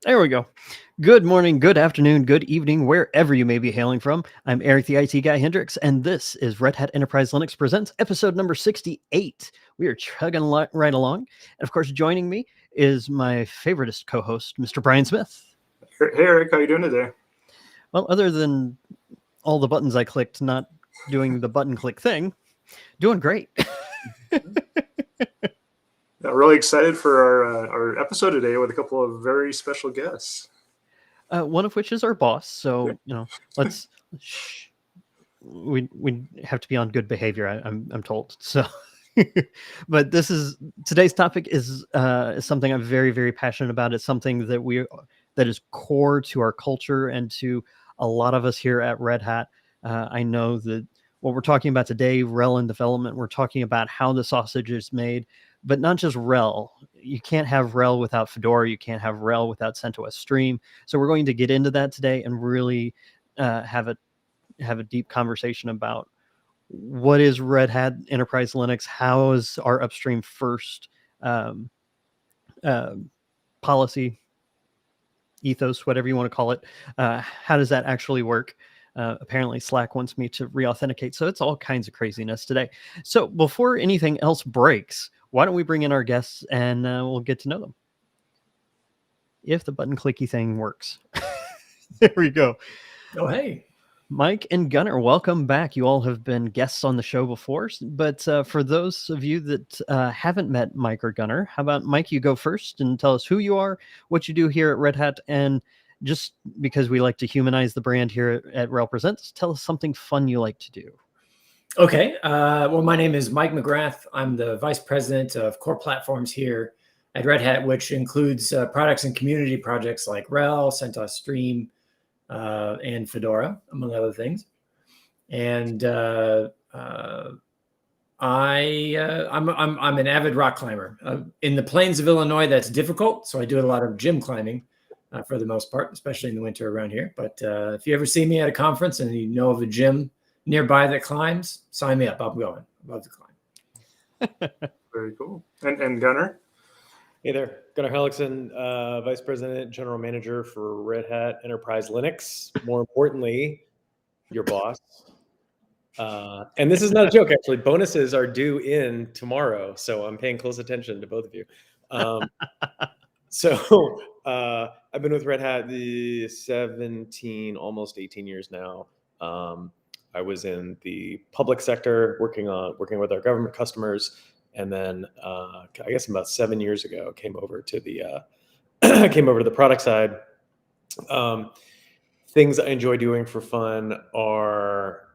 There we go. Good morning, good afternoon, good evening, wherever you may be hailing from. I'm Eric, the IT Guy Hendricks, and this is Red Hat Enterprise Linux Presents episode number 68. We are chugging right along. And of course, joining me is my favoriteest co-host, Mr. Brian Smith. Hey Eric, how you doing today? Well, other than all the buttons I clicked, not doing the button click thing, doing great. Really excited for our episode today with a couple of very special guests. One of which is our boss. So, let's shh. We have to be on good behavior. I'm told. So, but today's topic is something I'm very, very passionate about. It's something that is core to our culture and to a lot of us here at Red Hat. I know that what we're talking about today, RHEL in development, we're talking about how the sausage is made, but not just RHEL. You can't have RHEL without Fedora. You can't have RHEL without CentOS Stream. So we're going to get into that today and really have a deep conversation about what is Red Hat Enterprise Linux, how is our Upstream First policy, ethos, whatever you want to call it, how does that actually work? Apparently Slack wants me to re-authenticate, so it's all kinds of craziness today. So before anything else breaks, why don't we bring in our guests and we'll get to know them. If the button clicky thing works. There we go. Oh, hey. Mike and Gunnar, welcome back. You all have been guests on the show before, but for those of you that haven't met Mike or Gunnar, how about Mike, you go first and tell us who you are, what you do here at Red Hat, and just because we like to humanize the brand here at RHEL Presents, tell us something fun you like to do. Okay. Well, my name is Mike McGrath. I'm the Vice President of Core Platforms here at Red Hat, which includes products and community projects like RHEL, CentOS Stream, and Fedora, among other things. And I'm an avid rock climber. In the plains of Illinois, that's difficult, so I do a lot of gym climbing for the most part, especially in the winter around here. But if you ever see me at a conference and you know of a gym nearby that climbs, sign me up. I'm going. I love to climb. Very cool. And Gunnar? Hey there, Gunnar Hellickson, Vice President, General Manager for Red Hat Enterprise Linux. More importantly, your boss. And this is not a joke, actually. Bonuses are due in tomorrow, so I'm paying close attention to both of you. So I've been with Red Hat the 17, almost 18 years now. I was in the public sector, working with our government customers. And then I guess about 7 years ago, came over to the product side. Things I enjoy doing for fun are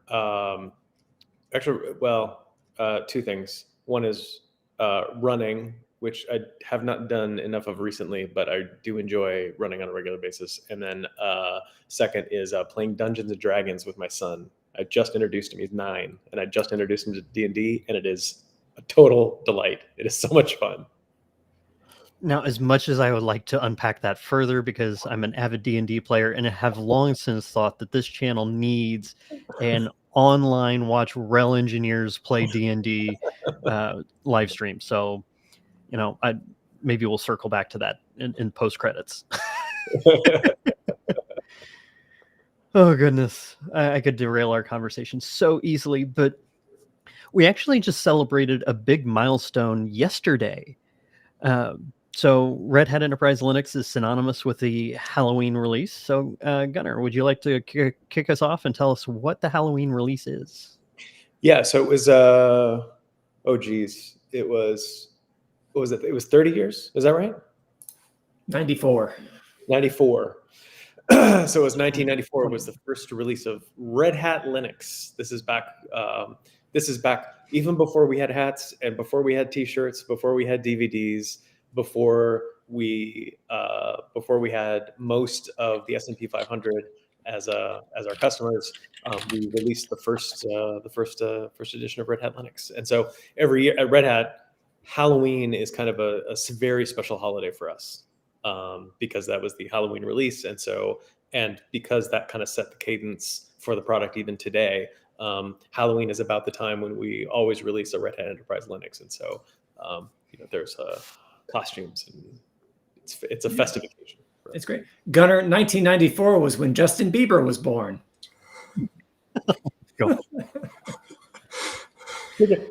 two things. One is running, which I have not done enough of recently, but I do enjoy running on a regular basis. And then second is playing Dungeons and Dragons with my son. I just introduced him. He's 9, and I just introduced him to D&D, and it is a total delight. It is so much fun. Now, as much as I would like to unpack that further, because I'm an avid D&D player and have long since thought that this channel needs an online watch RHEL engineers play D&D live stream. So, maybe we'll circle back to that in post credits. Oh, goodness. I could derail our conversation so easily, but we actually just celebrated a big milestone yesterday. So Red Hat Enterprise Linux is synonymous with the Halloween release. So Gunnar, would you like to kick us off and tell us what the Halloween release is? Yeah, so it was, it was, what was it? It was 30 years. Is that right? 94. So it was 1994 was the first release of Red Hat Linux. This is back even before we had hats and before we had T-shirts, before we had DVDs, before we had most of the S&P 500 as our customers. We released the first edition of Red Hat Linux, and so every year at Red Hat, Halloween is kind of a very special holiday for us. Because that was the Halloween release. And because that kind of set the cadence for the product even today, Halloween is about the time when we always release a Red Hat Enterprise Linux. And so, there's costumes and it's a festive occasion. It's great. Gunnar, 1994 was when Justin Bieber was born. Go.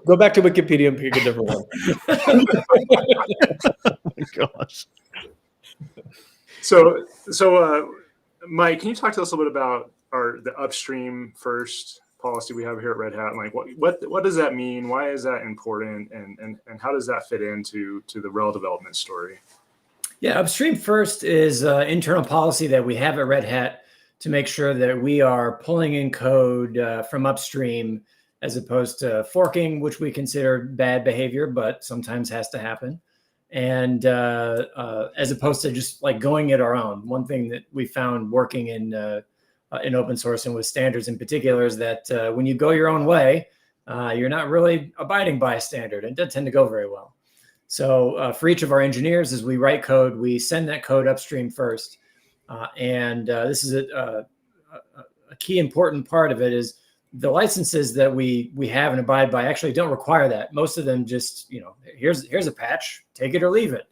Go back to Wikipedia and pick a different one. Oh my gosh. So Mike, can you talk to us a little bit about the upstream first policy we have here at Red Hat? Like what does that mean? Why is that important? And how does that fit into the RHEL development story? Yeah, Upstream First is an internal policy that we have at Red Hat to make sure that we are pulling in code from upstream as opposed to forking, which we consider bad behavior, but sometimes has to happen. And as opposed to just like going it our own. One thing that we found working in open source and with standards in particular is that when you go your own way, you're not really abiding by a standard. It doesn't tend to go very well. So for each of our engineers, as we write code, we send that code upstream first. And this is a key important part of it is the licenses that we have and abide by actually don't require that. Most of them just, here's a patch, take it or leave it.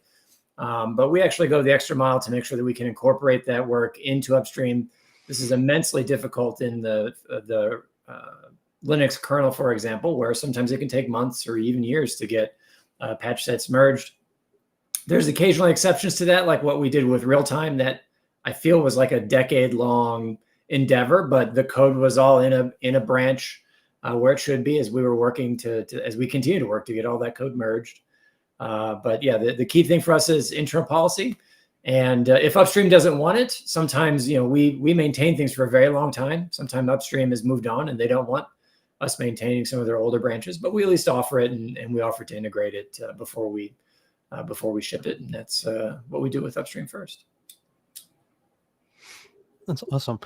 But we actually go the extra mile to make sure that we can incorporate that work into upstream. This is immensely difficult in the Linux kernel, for example, where sometimes it can take months or even years to get patch sets merged. There's occasionally exceptions to that, like what we did with Realtime, that I feel was like a decade-long endeavor, but the code was all in a branch where it should be as we were working as we continue to work to get all that code merged. But yeah, the key thing for us is internal policy. And if upstream doesn't want it, sometimes we maintain things for a very long time. Sometimes upstream has moved on and they don't want us maintaining some of their older branches, but we at least offer it and we offer to integrate it before we ship it. And that's what we do with Upstream First. That's awesome.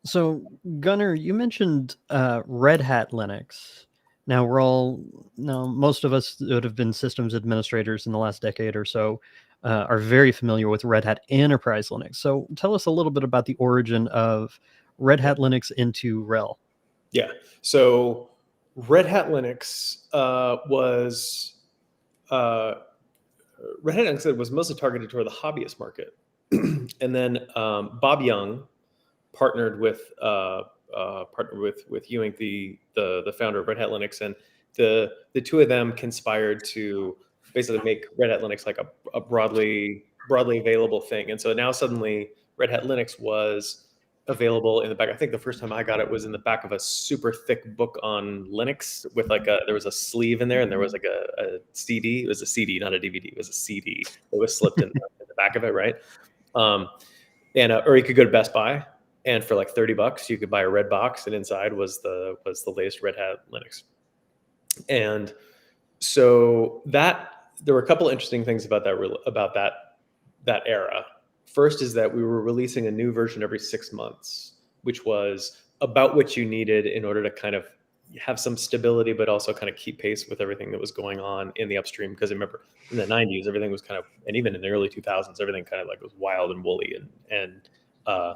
So Gunnar, you mentioned Red Hat Linux. Now most of us that have been systems administrators in the last decade or so are very familiar with Red Hat Enterprise Linux. So tell us a little bit about the origin of Red Hat Linux into RHEL. Yeah. So Red Hat Linux was Red Hat Linux was mostly targeted toward the hobbyist market, and then Bob Young partnered with Ewing, the founder of Red Hat Linux, and the two of them conspired to basically make Red Hat Linux like a broadly available thing. And so now suddenly Red Hat Linux was available in the back. I think the first time I got it was in the back of a super thick book on Linux with there was a sleeve in there and there was like a CD. It was a CD, not a DVD. It was a CD that was slipped in the back of it, right? Or you could go to Best Buy and for like $30 you could buy a red box and inside was the latest Red Hat Linux. And so there were a couple of interesting things about that era. First is that we were releasing a new version every 6 months, which was about what you needed in order to kind of have some stability, but also kind of keep pace with everything that was going on in the upstream. Because remember, in the 90s, everything was kind of, and even in the early 2000s, everything kind of like was wild and woolly. I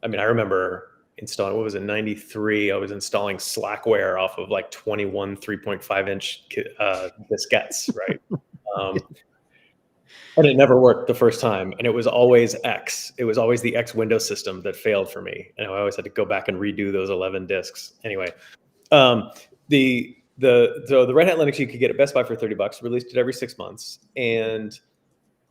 remember installing, what was it, 93, I was installing Slackware off of like 21 3.5-inch diskettes, right? And it never worked the first time. And it was always X. It was always the X Windows system that failed for me. And I always had to go back and redo those 11 disks. Anyway, the Red Hat Linux you could get at Best Buy for $30, released it every 6 months. And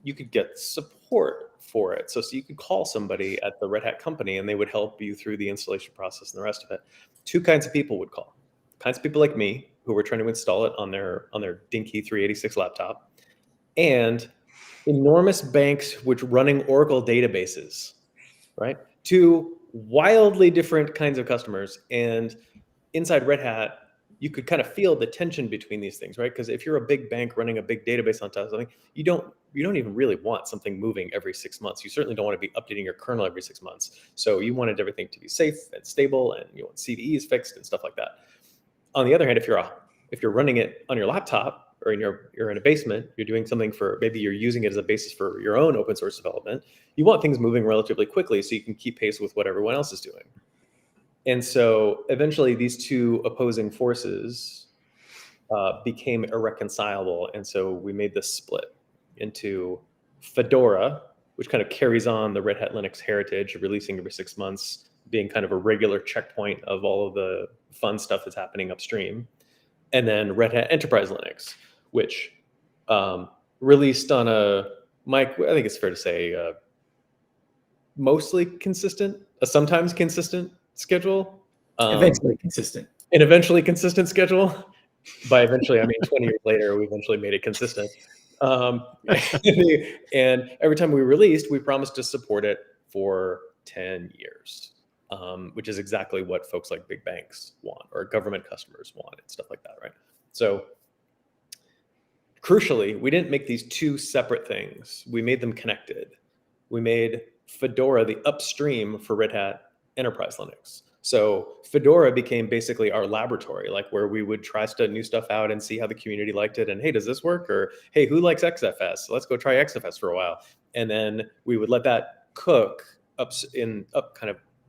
you could get support for it. So you could call somebody at the Red Hat company and they would help you through the installation process and the rest of it. Two kinds of people would call. Kinds of people like me who were trying to install it on their dinky 386 laptop, and enormous banks which running Oracle databases, right? Two wildly different kinds of customers. And inside Red Hat, you could kind of feel the tension between these things, right? Because if you're a big bank running a big database on top of something, you don't even really want something moving every 6 months. You certainly don't want to be updating your kernel every 6 months. So you wanted everything to be safe and stable, and you want CVEs fixed and stuff like that. On the other hand, if you're running it on your laptop, or you're in a basement, you're doing something maybe you're using it as a basis for your own open source development, you want things moving relatively quickly so you can keep pace with what everyone else is doing. And so eventually these two opposing forces became irreconcilable. And so we made this split into Fedora, which kind of carries on the Red Hat Linux heritage of releasing every 6 months, being kind of a regular checkpoint of all of the fun stuff that's happening upstream. And then Red Hat Enterprise Linux, which released on Mike, I think it's fair to say, mostly consistent, a sometimes consistent schedule. Eventually consistent. An eventually consistent schedule. By eventually, I mean 20 years later, we eventually made it consistent. And every time we released, we promised to support it for 10 years, which is exactly what folks like big banks want or government customers want and stuff like that, right? So crucially, we didn't make these two separate things. We made them connected. We made Fedora the upstream for Red Hat Enterprise Linux. So Fedora became basically our laboratory, like where we would try new stuff out and see how the community liked it. And hey, does this work? Or hey, who likes XFS? Let's go try XFS for a while. And then we would let that cook up in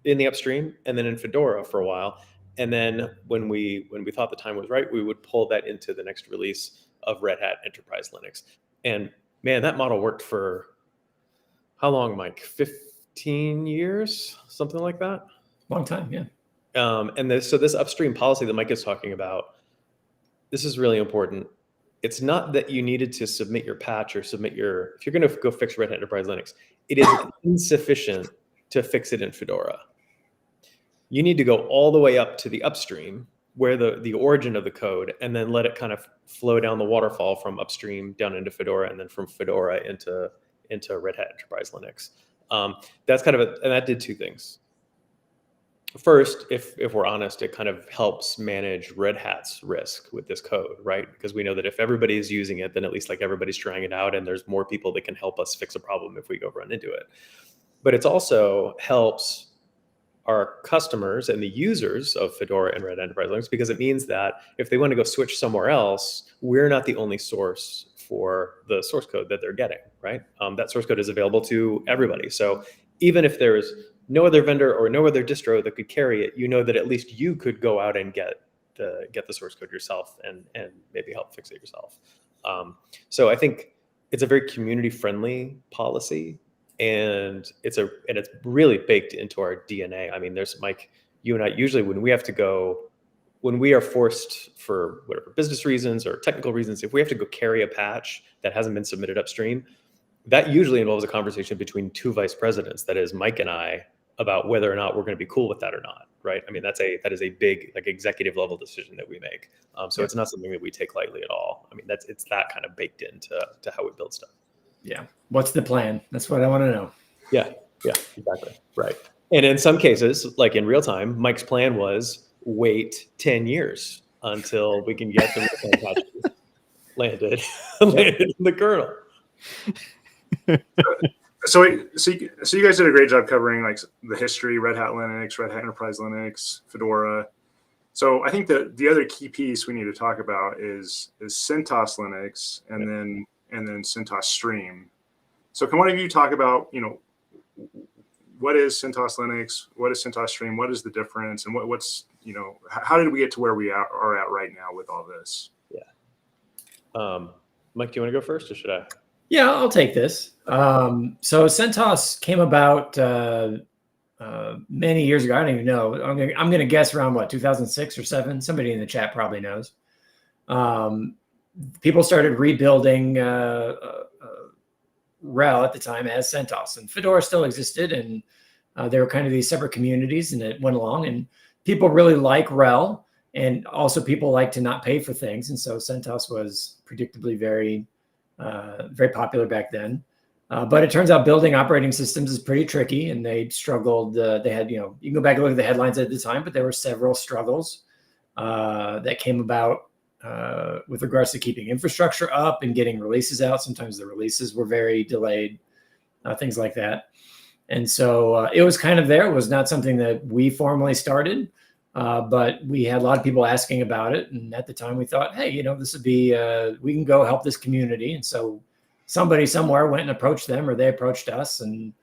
the upstream and then in Fedora for a while. And then when we thought the time was right, we would pull that into the next release of Red Hat Enterprise Linux. And man, that model worked for how long, Mike? 15 years, something like that. Long time, yeah. So this upstream policy that Mike is talking about, this is really important. It's not that you needed to submit your patch or if you're going to go fix Red Hat Enterprise Linux, it is insufficient to fix it in Fedora. You need to go all the way up to the upstream where the origin of the code, and then let it kind of flow down the waterfall from upstream down into Fedora, and then from Fedora into Red Hat Enterprise Linux. That's kind of and that did two things. First, if we're honest, it kind of helps manage Red Hat's risk with this code, right? Because we know that if everybody is using it, then at least like everybody's trying it out, and there's more people that can help us fix a problem if we go run into it. But it also helps our customers and the users of Fedora and Red Hat Enterprise Linux, because it means that if they want to go switch somewhere else, we're not the only source for the source code that they're getting, right? That source code is available to everybody. So even if there's no other vendor or no other distro that could carry it, you know that at least you could go out and get the source code yourself and maybe help fix it yourself. So I think it's a very community friendly policy, and it's really baked into our DNA. I mean, there's Mike, you and I usually when we are forced for whatever business reasons or technical reasons, if we have to go carry a patch that hasn't been submitted upstream, that usually involves a conversation between two vice presidents, that is Mike and I, about whether or not we're going to be cool with that or not, right? I mean, that is a big like executive level decision that we make. So It's not something that we take lightly at all. I mean, it's that kind of baked into how we build stuff. Yeah. What's the plan? That's what I want to know. Yeah, exactly. Right. And in some cases, like in real time, Mike's plan was wait 10 years until we can get the real-time patches landed in the kernel. So you guys did a great job covering like the history, Red Hat Linux, Red Hat Enterprise Linux, Fedora. So I think that the other key piece we need to talk about is CentOS Linux and then CentOS Stream. So can one of you talk about, what is CentOS Linux? What is CentOS Stream? What is the difference? And what's, how did we get to where we are at right now with all this? Yeah. Mike, do you want to go first or should I? Yeah, I'll take this. So CentOS came about many years ago. I don't even know. I'm going to guess around 2006 or 7. Somebody in the chat probably knows. People started rebuilding RHEL at the time as CentOS, and Fedora still existed, and there were kind of these separate communities, and it went along. And people really like RHEL, and also people like to not pay for things, and so CentOS was predictably very popular back then. But it turns out building operating systems is pretty tricky, and they struggled. They had, you can go back and look at the headlines at the time, but there were several struggles that came about with regards to keeping infrastructure up and getting releases out. Sometimes the releases were very delayed, things like that. And so it was kind of there. It was not something that we formally started, but we had a lot of people asking about it. And at the time we thought, hey, this would be, we can go help this community. And so somebody somewhere went and approached them, or they approached us and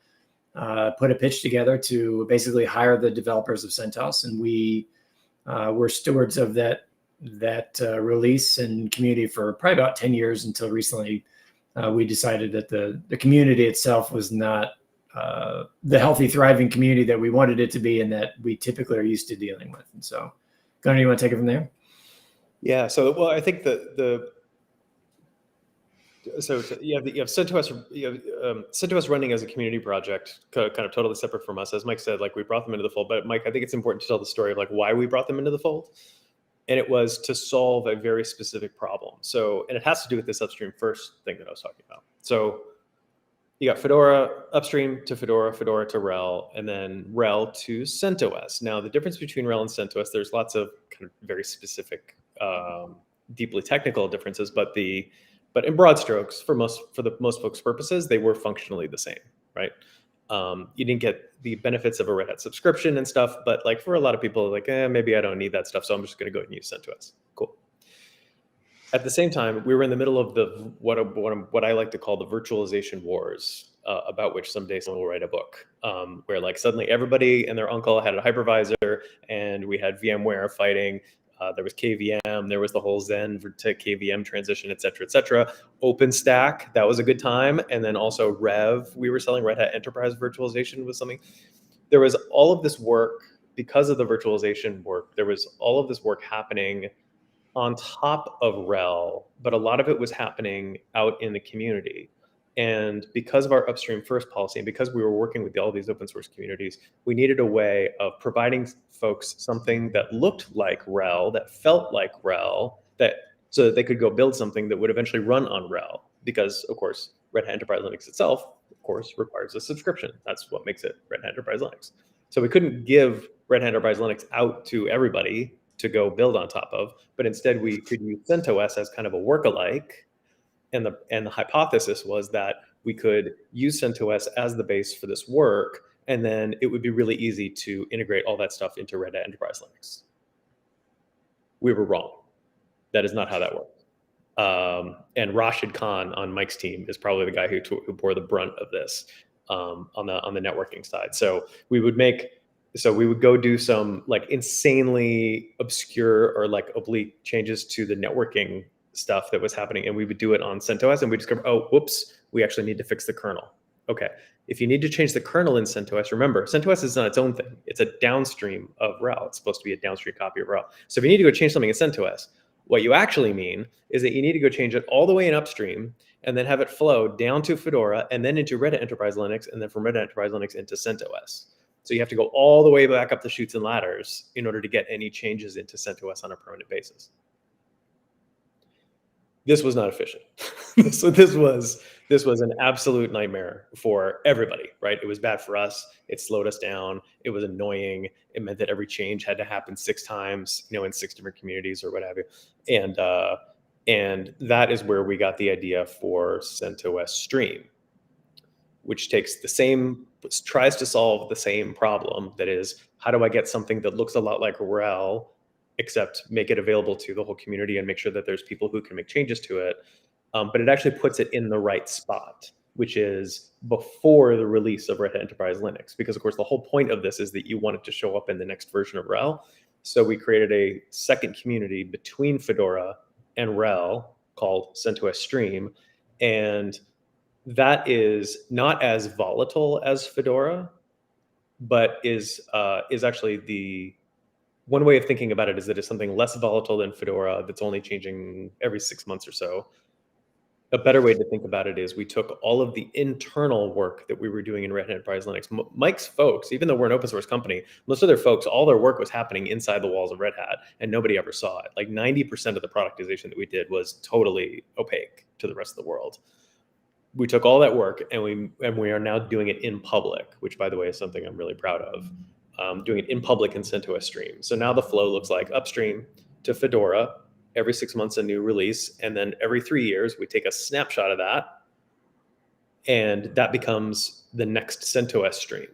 put a pitch together to basically hire the developers of CentOS. And we were stewards of that release and community for probably about 10 years until recently we decided that the community itself was not the healthy, thriving community that we wanted it to be, and that we typically are used to dealing with. And so, Gunnar, you want to take it from there? Yeah. So, well, I think so you have CentOS, CentOS running as a community project, kind of totally separate from us. As Mike said, like we brought them into the fold. But Mike, I think it's important to tell the story of like why we brought them into the fold. And it was to solve a very specific problem. So, and it has to do with this Upstream First thing that I was talking about. So you got Fedora, Upstream to Fedora, Fedora to RHEL, and then RHEL to CentOS. Now, the difference between RHEL and CentOS, there's lots of kind of very specific, deeply technical differences, but in broad strokes, for the most folks' purposes, they were functionally the same, right? You didn't get the benefits of a Red Hat subscription and stuff, but like for a lot of people, like, maybe I don't need that stuff, so I'm just going to go and use CentOS. Cool. At the same time, we were in the middle of the what I like to call the virtualization wars, about which someday someone will write a book, where like suddenly everybody and their uncle had a hypervisor, and we had VMware fighting. There was KVM, there was the whole Zen to KVM transition, et cetera, et cetera. OpenStack, that was a good time. And then also Rev, we were selling Red Hat Enterprise Virtualization was something. There was all of this work, because of the virtualization work, there was all of this work happening on top of RHEL, but a lot of it was happening out in the community. And because of our Upstream First policy, and because we were working with all these open source communities, we needed a way of providing folks something that looked like RHEL, that felt like RHEL, so that they could go build something that would eventually run on RHEL. Because, of course, Red Hat Enterprise Linux itself, of course, requires a subscription. That's what makes it Red Hat Enterprise Linux. So we couldn't give Red Hat Enterprise Linux out to everybody to go build on top of, but instead we could use CentOS as kind of a work-alike. And the hypothesis was that we could use CentOS as the base for this work, and then it would be really easy to integrate all that stuff into Red Hat Enterprise Linux. We were wrong. That is not how that worked. And Rashid Khan on Mike's team is probably the guy who bore the brunt of this, on the networking side. So we would go do some like insanely obscure or like oblique changes to the networking stuff that was happening, and we would do it on CentOS, and we discovered, oh, whoops, we actually need to fix the kernel. Okay, if you need to change the kernel in CentOS, remember, CentOS is not its own thing. It's a downstream of RHEL. It's supposed to be a downstream copy of RHEL. So if you need to go change something in CentOS, what you actually mean is that you need to go change it all the way in Upstream, and then have it flow down to Fedora, and then into Red Hat Enterprise Linux, and then from Red Hat Enterprise Linux into CentOS. So you have to go all the way back up the chutes and ladders in order to get any changes into CentOS on a permanent basis. This was not efficient. So this was an absolute nightmare for everybody, right? It was bad for us. It slowed us down. It was annoying. It meant that every change had to happen 6 times, in 6 different communities or what have you. And that is where we got the idea for CentOS Stream, which tries to solve the same problem. That is, how do I get something that looks a lot like RHEL, except make it available to the whole community and make sure that there's people who can make changes to it. But it actually puts it in the right spot, which is before the release of Red Hat Enterprise Linux. Because of course, the whole point of this is that you want it to show up in the next version of RHEL. So we created a second community between Fedora and RHEL called CentOS Stream. And that is not as volatile as Fedora, but is actually one way of thinking about it is that it's something less volatile than Fedora that's only changing every 6 months or so. A better way to think about it is we took all of the internal work that we were doing in Red Hat Enterprise Linux. Mike's folks, even though we're an open source company, most of their folks, all their work was happening inside the walls of Red Hat, and nobody ever saw it. Like 90% of the productization that we did was totally opaque to the rest of the world. We took all that work and we are now doing it in public, which by the way is something I'm really proud of. Doing it in public in CentOS Stream. So now the flow looks like Upstream to Fedora, every 6 months a new release, and then every 3 years we take a snapshot of that, and that becomes the next CentOS Stream.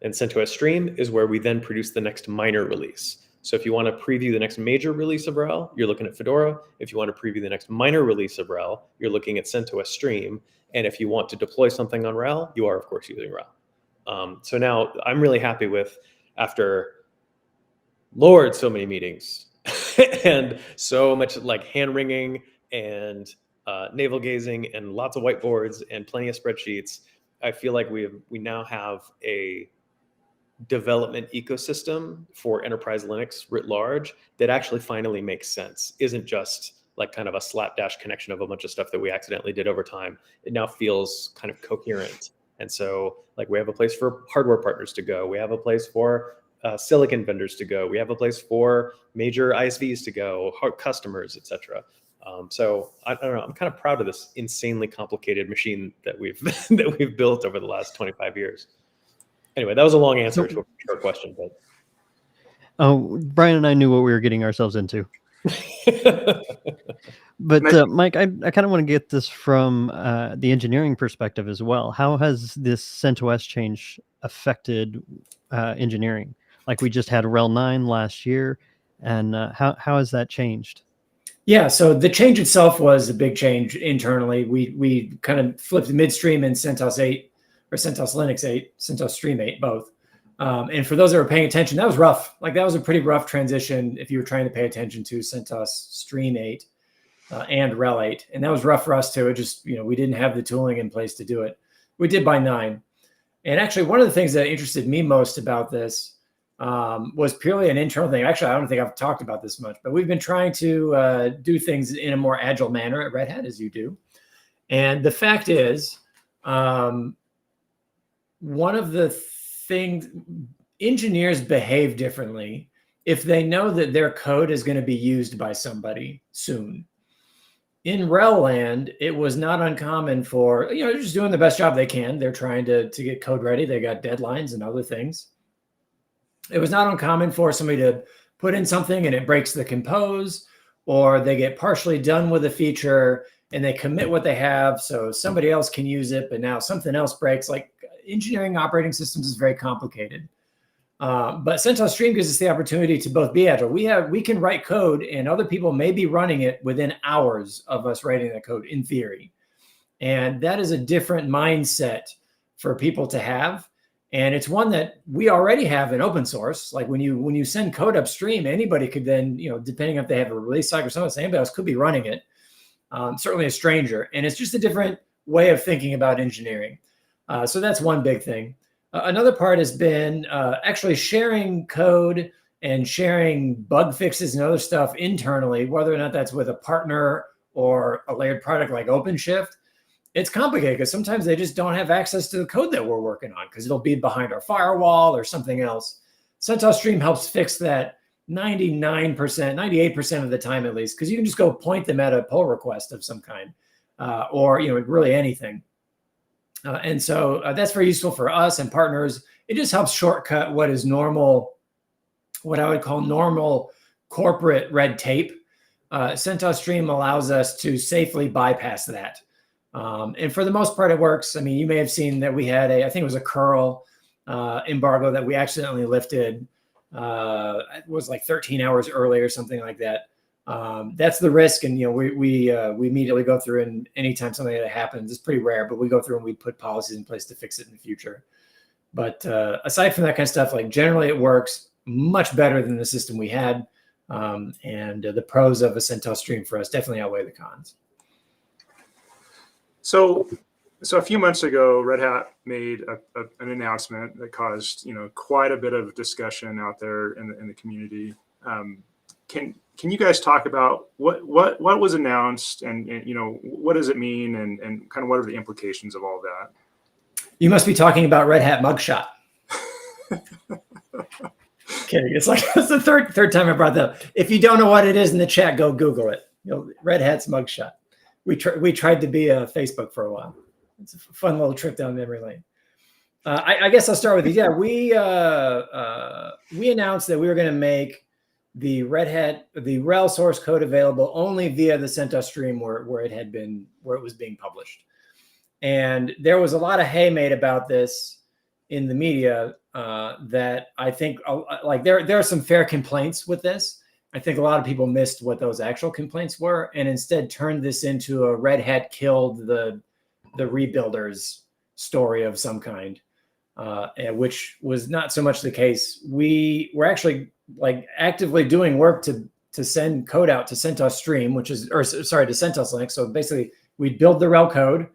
And CentOS Stream is where we then produce the next minor release. So if you want to preview the next major release of RHEL, you're looking at Fedora. If you want to preview the next minor release of RHEL, you're looking at CentOS Stream. And if you want to deploy something on RHEL, you are of course using RHEL. So now I'm really happy with, after so many meetings and so much like hand wringing and navel gazing and lots of whiteboards and plenty of spreadsheets, I feel like we now have a development ecosystem for enterprise Linux writ large that actually finally makes sense. Isn't just like kind of a slapdash connection of a bunch of stuff that we accidentally did over time. It now feels kind of coherent. And so like we have a place for hardware partners to go. We have a place for silicon vendors to go. We have a place for major ISVs to go, customers, etc. So I don't know. I'm kind of proud of this insanely complicated machine that we've that we've built over the last 25 years. Anyway, that was a long answer to a short question, but Oh, Brian and I knew what we were getting ourselves into. But Mike, I kind of want to get this from the engineering perspective as well. How has this CentOS change affected engineering? Like we just had RHEL 9 last year, and how has that changed? Yeah, so the change itself was a big change internally. We kind of flipped midstream in CentOS 8 or CentOS Linux 8, CentOS Stream 8, both. And for those that were paying attention, that was rough. Like that was a pretty rough transition if you were trying to pay attention to CentOS Stream 8 and RHEL 8. And that was rough for us too. It just, we didn't have the tooling in place to do it. We did by 9. And actually, one of the things that interested me most about this was purely an internal thing. Actually, I don't think I've talked about this much, but we've been trying to do things in a more agile manner at Red Hat, as you do. And the fact is, one of the things, engineers behave differently if they know that their code is going to be used by somebody soon. In RHEL land, it was not uncommon for, they're just doing the best job they can. They're trying to get code ready. They got deadlines and other things. It was not uncommon for somebody to put in something and it breaks the compose, or they get partially done with a feature and they commit what they have so somebody else can use it, but now something else breaks. Like engineering operating systems is very complicated. But CentOS Stream gives us the opportunity to both be agile. We can write code and other people may be running it within hours of us writing that code in theory. And that is a different mindset for people to have. And it's one that we already have in open source. Like when you send code upstream, anybody could then, depending if they have a release cycle or something, anybody else could be running it. Certainly a stranger. And it's just a different way of thinking about engineering. So that's one big thing. Another part has been actually sharing code and sharing bug fixes and other stuff internally, whether or not that's with a partner or a layered product like OpenShift. It's complicated because sometimes they just don't have access to the code that we're working on because it'll be behind our firewall or something else. CentOS Stream helps fix that 99%, 98% of the time at least, because you can just go point them at a pull request of some kind or really anything. And so that's very useful for us and partners. It just helps shortcut what is normal, what I would call normal corporate red tape. CentOS Stream allows us to safely bypass that. And for the most part, it works. I mean, you may have seen that we had I think it was a curl embargo that we accidentally lifted. It was like 13 hours early or something like that. That's the risk. And, we immediately go through, and anytime something like that happens, it's pretty rare, but we go through and we put policies in place to fix it in the future. But aside from that kind of stuff, like generally it works much better than the system we had. And the pros of a CentOS Stream for us definitely outweigh the cons. So a few months ago, Red Hat made an announcement that caused quite a bit of discussion out there in the community. Can you guys talk about what was announced and what does it mean and kind of what are the implications of all that? You must be talking about Red Hat Mugshot. Kidding. It's the third time I brought that up. If you don't know what it is in the chat, go Google it. Red Hat's Mugshot. We tried to be a Facebook for a while. It's a fun little trip down memory lane. I guess I'll start with these. Yeah, we announced that we were going to make the RHEL source code available only via the CentOS Stream where it was being published. And there was a lot of hay made about this in the media that I think there are some fair complaints with this. I think a lot of people missed what those actual complaints were and instead turned this into a Red Hat killed the rebuilders story of some kind, which was not so much the case. We were actually actively doing work to to send code out to CentOS Stream, to CentOS Linux. So basically, we'd build the RHEL code,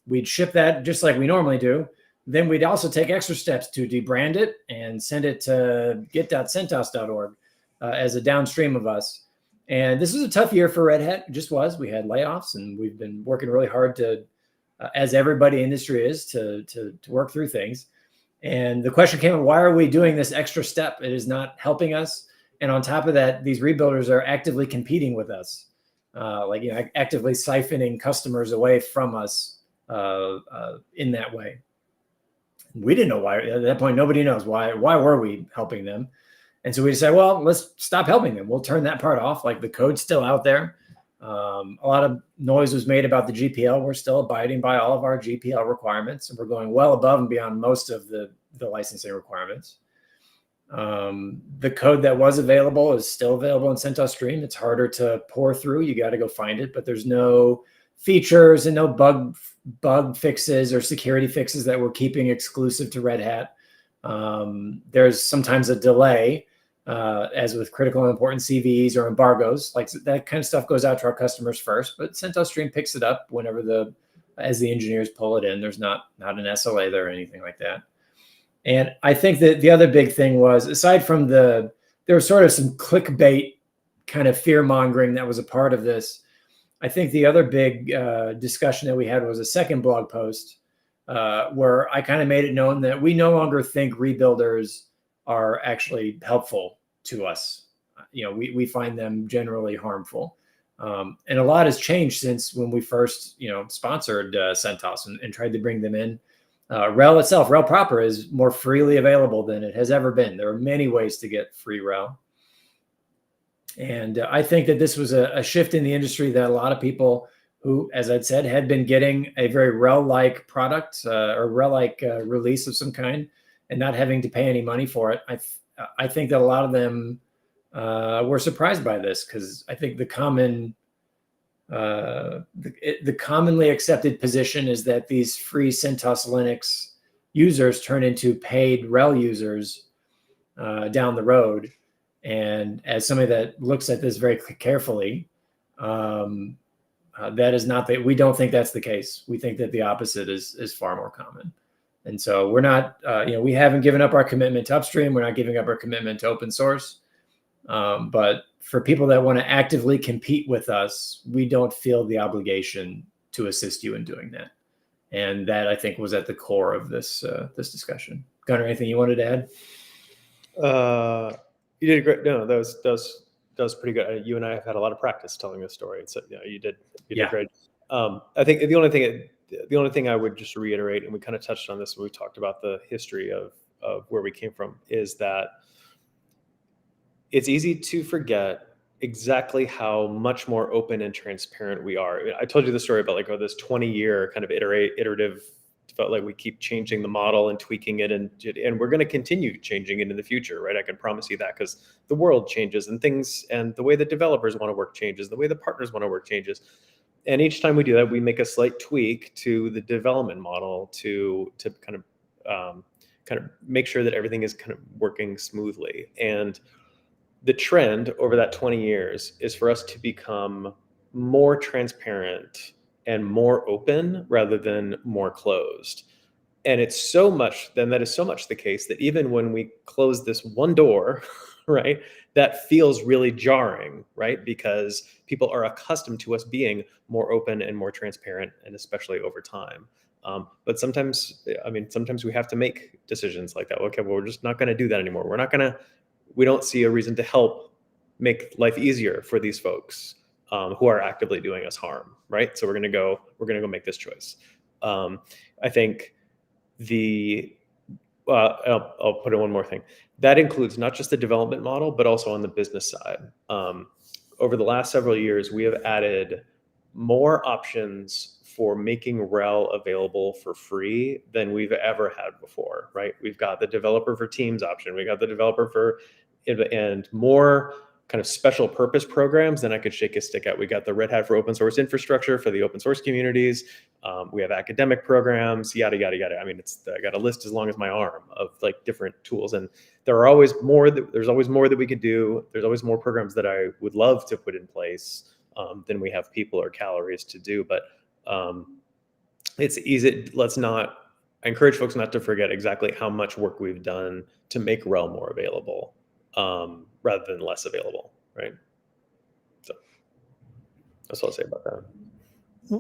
we'd ship that just like we normally do. Then we'd also take extra steps to debrand it and send it to git.centos.org as a downstream of us. And this was a tough year for Red Hat. It just was. We had layoffs, and we've been working really hard to, as everybody in industry is, to work through things. And the question came up, why are we doing this extra step? It is not helping us. And on top of that, these rebuilders are actively competing with us, actively siphoning customers away from us in that way. We didn't know why. At that point, nobody knows why. Why were we helping them? And so we decided, well, let's stop helping them. We'll turn that part off. Like, the code's still out there. A lot of noise was made about the GPL. We're still abiding by all of our GPL requirements, and we're going well above and beyond most of the licensing requirements. The code that was available is still available in CentOS Stream. It's harder to pour through. You got to go find it, but there's no features and no bug fixes or security fixes that we're keeping exclusive to Red Hat. There's sometimes a delay, as with critical and important CVEs or embargoes. Like, that kind of stuff goes out to our customers first, but CentOS Stream picks it up whenever as the engineers pull it in. There's not an SLA there or anything like that. And I think that the other big thing was, aside from there was sort of some clickbait kind of fear mongering that was a part of this. I think the other big discussion that we had was a second blog post where I kind of made it known that we no longer think rebuilders are actually helpful to us. We find them generally harmful. And a lot has changed since when we first, sponsored CentOS and tried to bring them in. RHEL itself, RHEL proper, is more freely available than it has ever been. There are many ways to get free RHEL. And I think that this was a shift in the industry that a lot of people who, as I'd said, had been getting a very RHEL-like product or RHEL-like release of some kind and not having to pay any money for it. I think that a lot of them were surprised by this, because I think the commonly accepted position is that these free CentOS Linux users turn into paid RHEL users down the road. And as somebody that looks at this very carefully, that is not we don't think that's the case. We think that the opposite is far more common. And so we're not, we haven't given up our commitment to Upstream. We're not giving up our commitment to open source. But for people that want to actively compete with us, we don't feel the obligation to assist you in doing that. And that, I think, was at the core of this discussion. Gunnar, anything you wanted to add? You did great. No, that was pretty good. You and I have had a lot of practice telling this story. So you did great. I think the only thing I would just reiterate, and we kind of touched on this when we talked about the history of where we came from, is that it's easy to forget exactly how much more open and transparent we are. I told you the story about this 20-year kind of iterative, felt like we keep changing the model and tweaking it, and we're going to continue changing it in the future, right? I can promise you that, because the world changes and things, and the way that developers want to work changes, the way the partners want to work changes. And each time we do that, we make a slight tweak to the development model to kind of make sure that everything is kind of working smoothly. And the trend over that 20 years is for us to become more transparent and more open rather than more closed. And that is so much the case that even when we close this one door, right, that feels really jarring, right? Because people are accustomed to us being more open and more transparent, and especially over time. But sometimes we have to make decisions like that. Okay, well, we're just not going to do that anymore. We don't see a reason to help make life easier for these folks who are actively doing us harm, right? So we're gonna go make this choice. I think I'll put in one more thing. That includes not just the development model, but also on the business side. Over the last several years, we have added more options for making RHEL available for free than we've ever had before, right? We've got the developer for Teams option. We got the developer for, and more kind of special purpose programs, then I could shake a stick at. We got the Red Hat for open source infrastructure for the open source communities. We have academic programs, yada, yada, yada. I mean, I got a list as long as my arm of like different tools. And there's always more that we could do. There's always more programs that I would love to put in place than we have people or calories to do. But it's easy. I encourage folks not to forget exactly how much work we've done to make RHEL more available rather than less available, right? So that's what I'll say about that.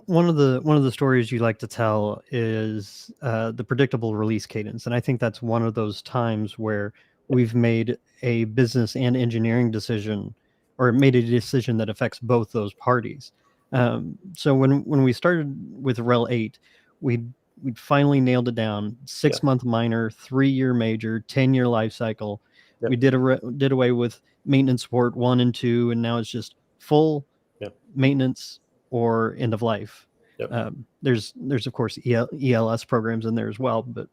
One of the stories you like to tell is the predictable release cadence, and I think that's one of those times where we've made a business and engineering decision, or made a decision that affects both those parties. So when we started with RHEL 8, we'd finally nailed it down: 6-month minor, 3-year major, 10-year life cycle. Yep. We did away with maintenance support 1 and 2, and now it's just full maintenance or end of life. Yep. There's of course ELS programs in there as well, but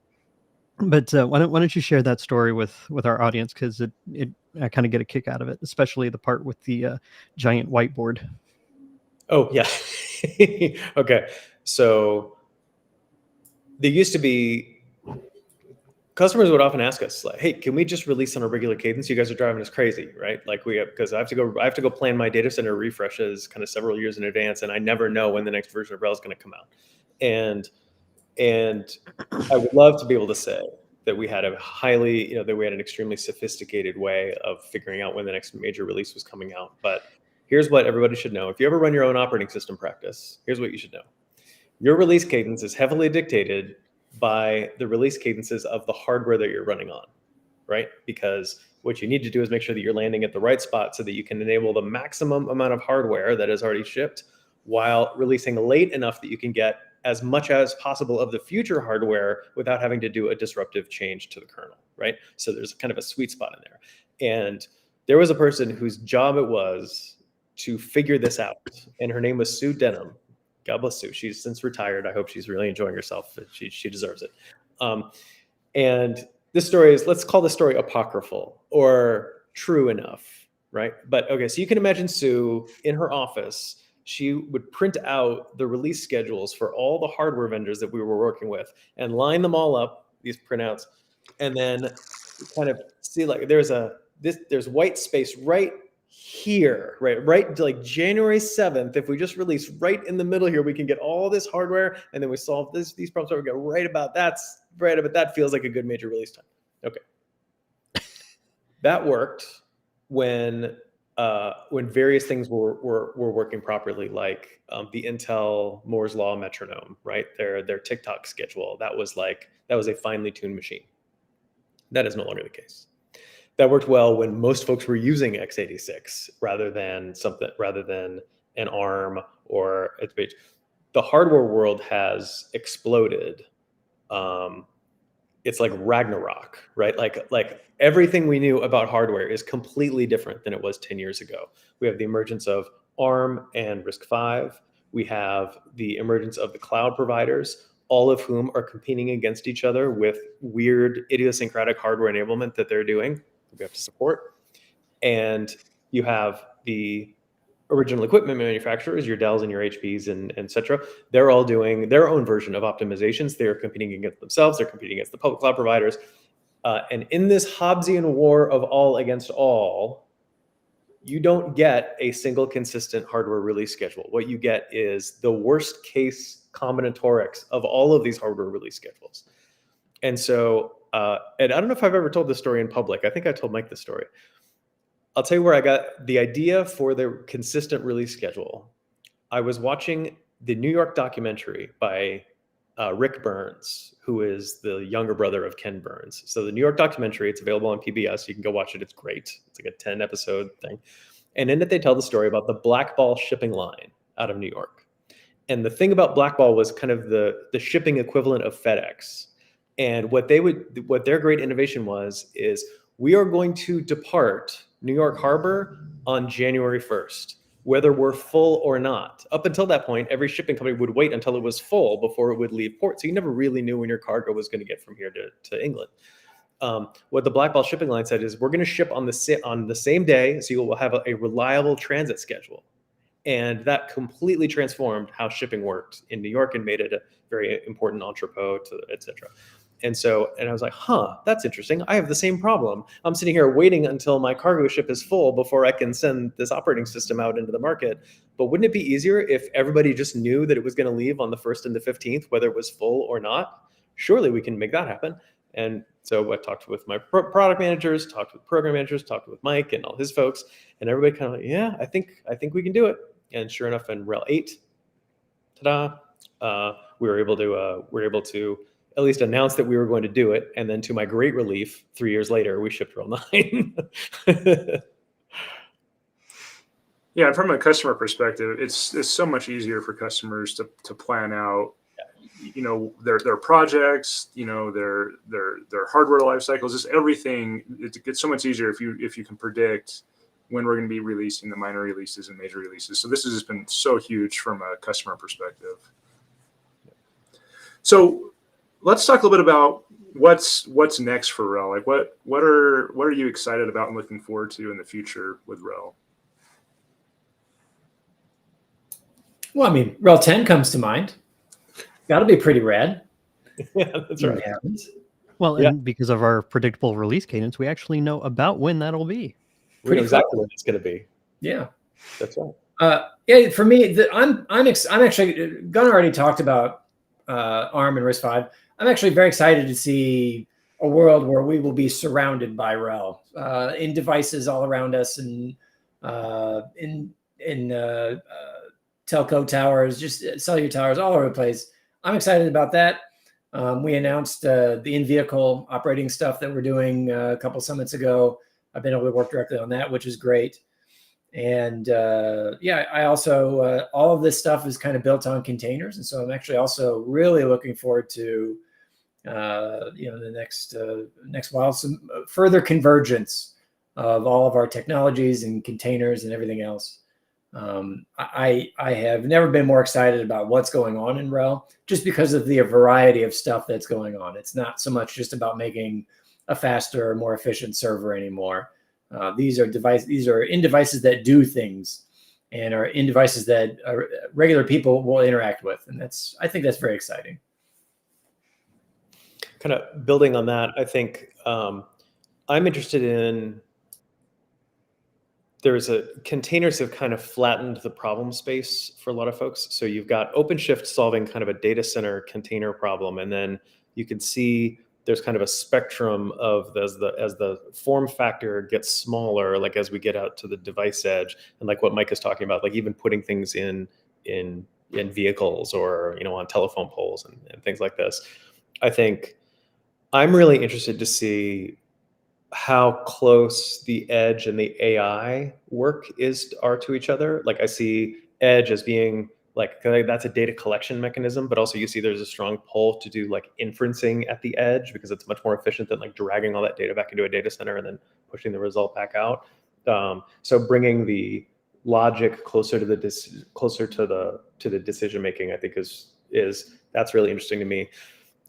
why don't you share that story with our audience, because I kind of get a kick out of it, especially the part with the giant whiteboard. Oh yeah. Okay, so there used to be, customers would often ask us like, hey, can we just release on a regular cadence? You guys are driving us crazy, right? Like because I have to go plan my data center refreshes kind of several years in advance, and I never know when the next version of RHEL is going to come out. And I would love to be able to say that we had that we had an extremely sophisticated way of figuring out when the next major release was coming out. But here's what everybody should know. If you ever run your own operating system practice, here's what you should know. Your release cadence is heavily dictated by the release cadences of the hardware that you're running on, right? Because what you need to do is make sure that you're landing at the right spot so that you can enable the maximum amount of hardware that is already shipped, while releasing late enough that you can get as much as possible of the future hardware without having to do a disruptive change to the kernel, right? So there's kind of a sweet spot in there. And there was a person whose job it was to figure this out, and her name was Sue Denham. God bless Sue. She's since retired. I hope she's really enjoying herself. She deserves it. And this story is, let's call the story apocryphal or true enough, right? But okay, so you can imagine Sue in her office. She would print out the release schedules for all the hardware vendors that we were working with and line them all up, these printouts, and then kind of see like there's white space right here, right like January 7th. If we just release right in the middle here, we can get all this hardware, and then we solve these problems. We go right about that feels like a good major release time. Okay, that worked when various things were working properly, like the Intel Moore's Law metronome, right? Their tick-tock schedule. That was a finely tuned machine. That is no longer the case. That worked well when most folks were using x86 rather than an ARM or the hardware world has exploded. It's like Ragnarok, right? Like everything we knew about hardware is completely different than it was 10 years ago. We have the emergence of ARM and RISC-V. We have the emergence of the cloud providers, all of whom are competing against each other with weird idiosyncratic hardware enablement that they're doing. We have to support. And you have the original equipment manufacturers, your Dells and your HPs and et cetera. They're all doing their own version of optimizations. They're competing against themselves. They're competing against the public cloud providers. And in this Hobbesian war of all against all, you don't get a single consistent hardware release schedule. What you get is the worst case combinatorics of all of these hardware release schedules. And so, and I don't know if I've ever told this story in public. I think I told Mike this story. I'll tell you where I got the idea for the consistent release schedule. I was watching the New York documentary by Rick Burns, who is the younger brother of Ken Burns. So the New York documentary, it's available on PBS. You can go watch it. It's great. It's like a 10-episode thing. And in it, they tell the story about the Blackball shipping line out of New York. And the thing about Blackball was kind of the shipping equivalent of FedEx. And what their great innovation is we are going to depart New York Harbor on January 1st, whether we're full or not. Up until that point, every shipping company would wait until it was full before it would leave port. So you never really knew when your cargo was going to get from here to England. what the Blackball shipping line said is, we're going to ship on the same day, so you will have a reliable transit schedule. And that completely transformed how shipping worked in New York and made it a very important entrepot, et cetera. And I was like, that's interesting. I have the same problem. I'm sitting here waiting until my cargo ship is full before I can send this operating system out into the market. But wouldn't it be easier if everybody just knew that it was going to leave on the 1st and the 15th, whether it was full or not? Surely we can make that happen. And so I talked with my product managers, talked with program managers, talked with Mike and all his folks, and everybody kind of like, yeah, I think we can do it. And sure enough, in RHEL 8, ta-da, we were able to at least announce that we were going to do it. And then to my great relief, 3 years later, we shipped RHEL 9. Yeah, from a customer perspective, it's so much easier for customers to plan out, their projects, their hardware life cycles, just everything. It gets so much easier if you can predict when we're going to be releasing the minor releases and major releases. So this has just been so huge from a customer perspective. So let's talk a little bit about what's next for RHEL. Like what are you excited about and looking forward to in the future with RHEL? Well, I mean, RHEL 10 comes to mind. That'll be pretty rad. Yeah, that's right. Well, and because of our predictable release cadence, we actually know about when that'll be. We know exactly when it's going to be. Yeah, that's right. Yeah, for me, I'm actually. Gunnar already talked about ARM and RISC-V. I'm actually very excited to see a world where we will be surrounded by RHEL in devices all around us, and in telco towers, just cellular towers all over the place. I'm excited about that. We announced the in-vehicle operating stuff that we're doing a couple summits ago. I've been able to work directly on that, which is great. And I also, all of this stuff is kind of built on containers. And so I'm actually also really looking forward to, the next while, some further convergence of all of our technologies and containers and everything else. I have never been more excited about what's going on in RHEL, just because of the variety of stuff that's going on. It's not so much just about making a faster, more efficient server anymore. These are in devices that do things, and are in devices that regular people will interact with, and I think that's very exciting. Kind of building on that, I think I'm interested in. Containers have kind of flattened the problem space for a lot of folks. So you've got OpenShift solving kind of a data center container problem, and then you can see there's kind of a spectrum of as the form factor gets smaller, like as we get out to the device edge, and like what Mike is talking about, like even putting things in vehicles or on telephone poles and things like this. I think I'm really interested to see how close the edge and the AI work are to each other. Like I see edge as being like that's a data collection mechanism, but also you see there's a strong pull to do like inferencing at the edge, because it's much more efficient than like dragging all that data back into a data center and then pushing the result back out. So bringing the logic closer to the decision making, I think is that's really interesting to me.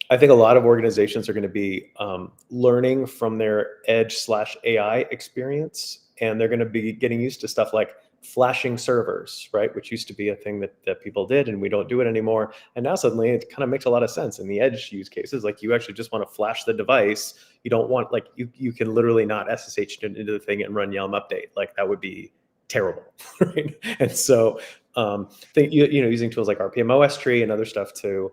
I think a lot of organizations are going to be learning from their edge/AI experience, and they're going to be getting used to stuff like flashing servers, right? Which used to be a thing that people did, and we don't do it anymore. And now suddenly it kind of makes a lot of sense in the edge use cases. Like you actually just want to flash the device. You don't want you can literally not SSH into the thing and run Yelm update. Like that would be terrible, right? And so using tools like RPM-OS tree and other stuff to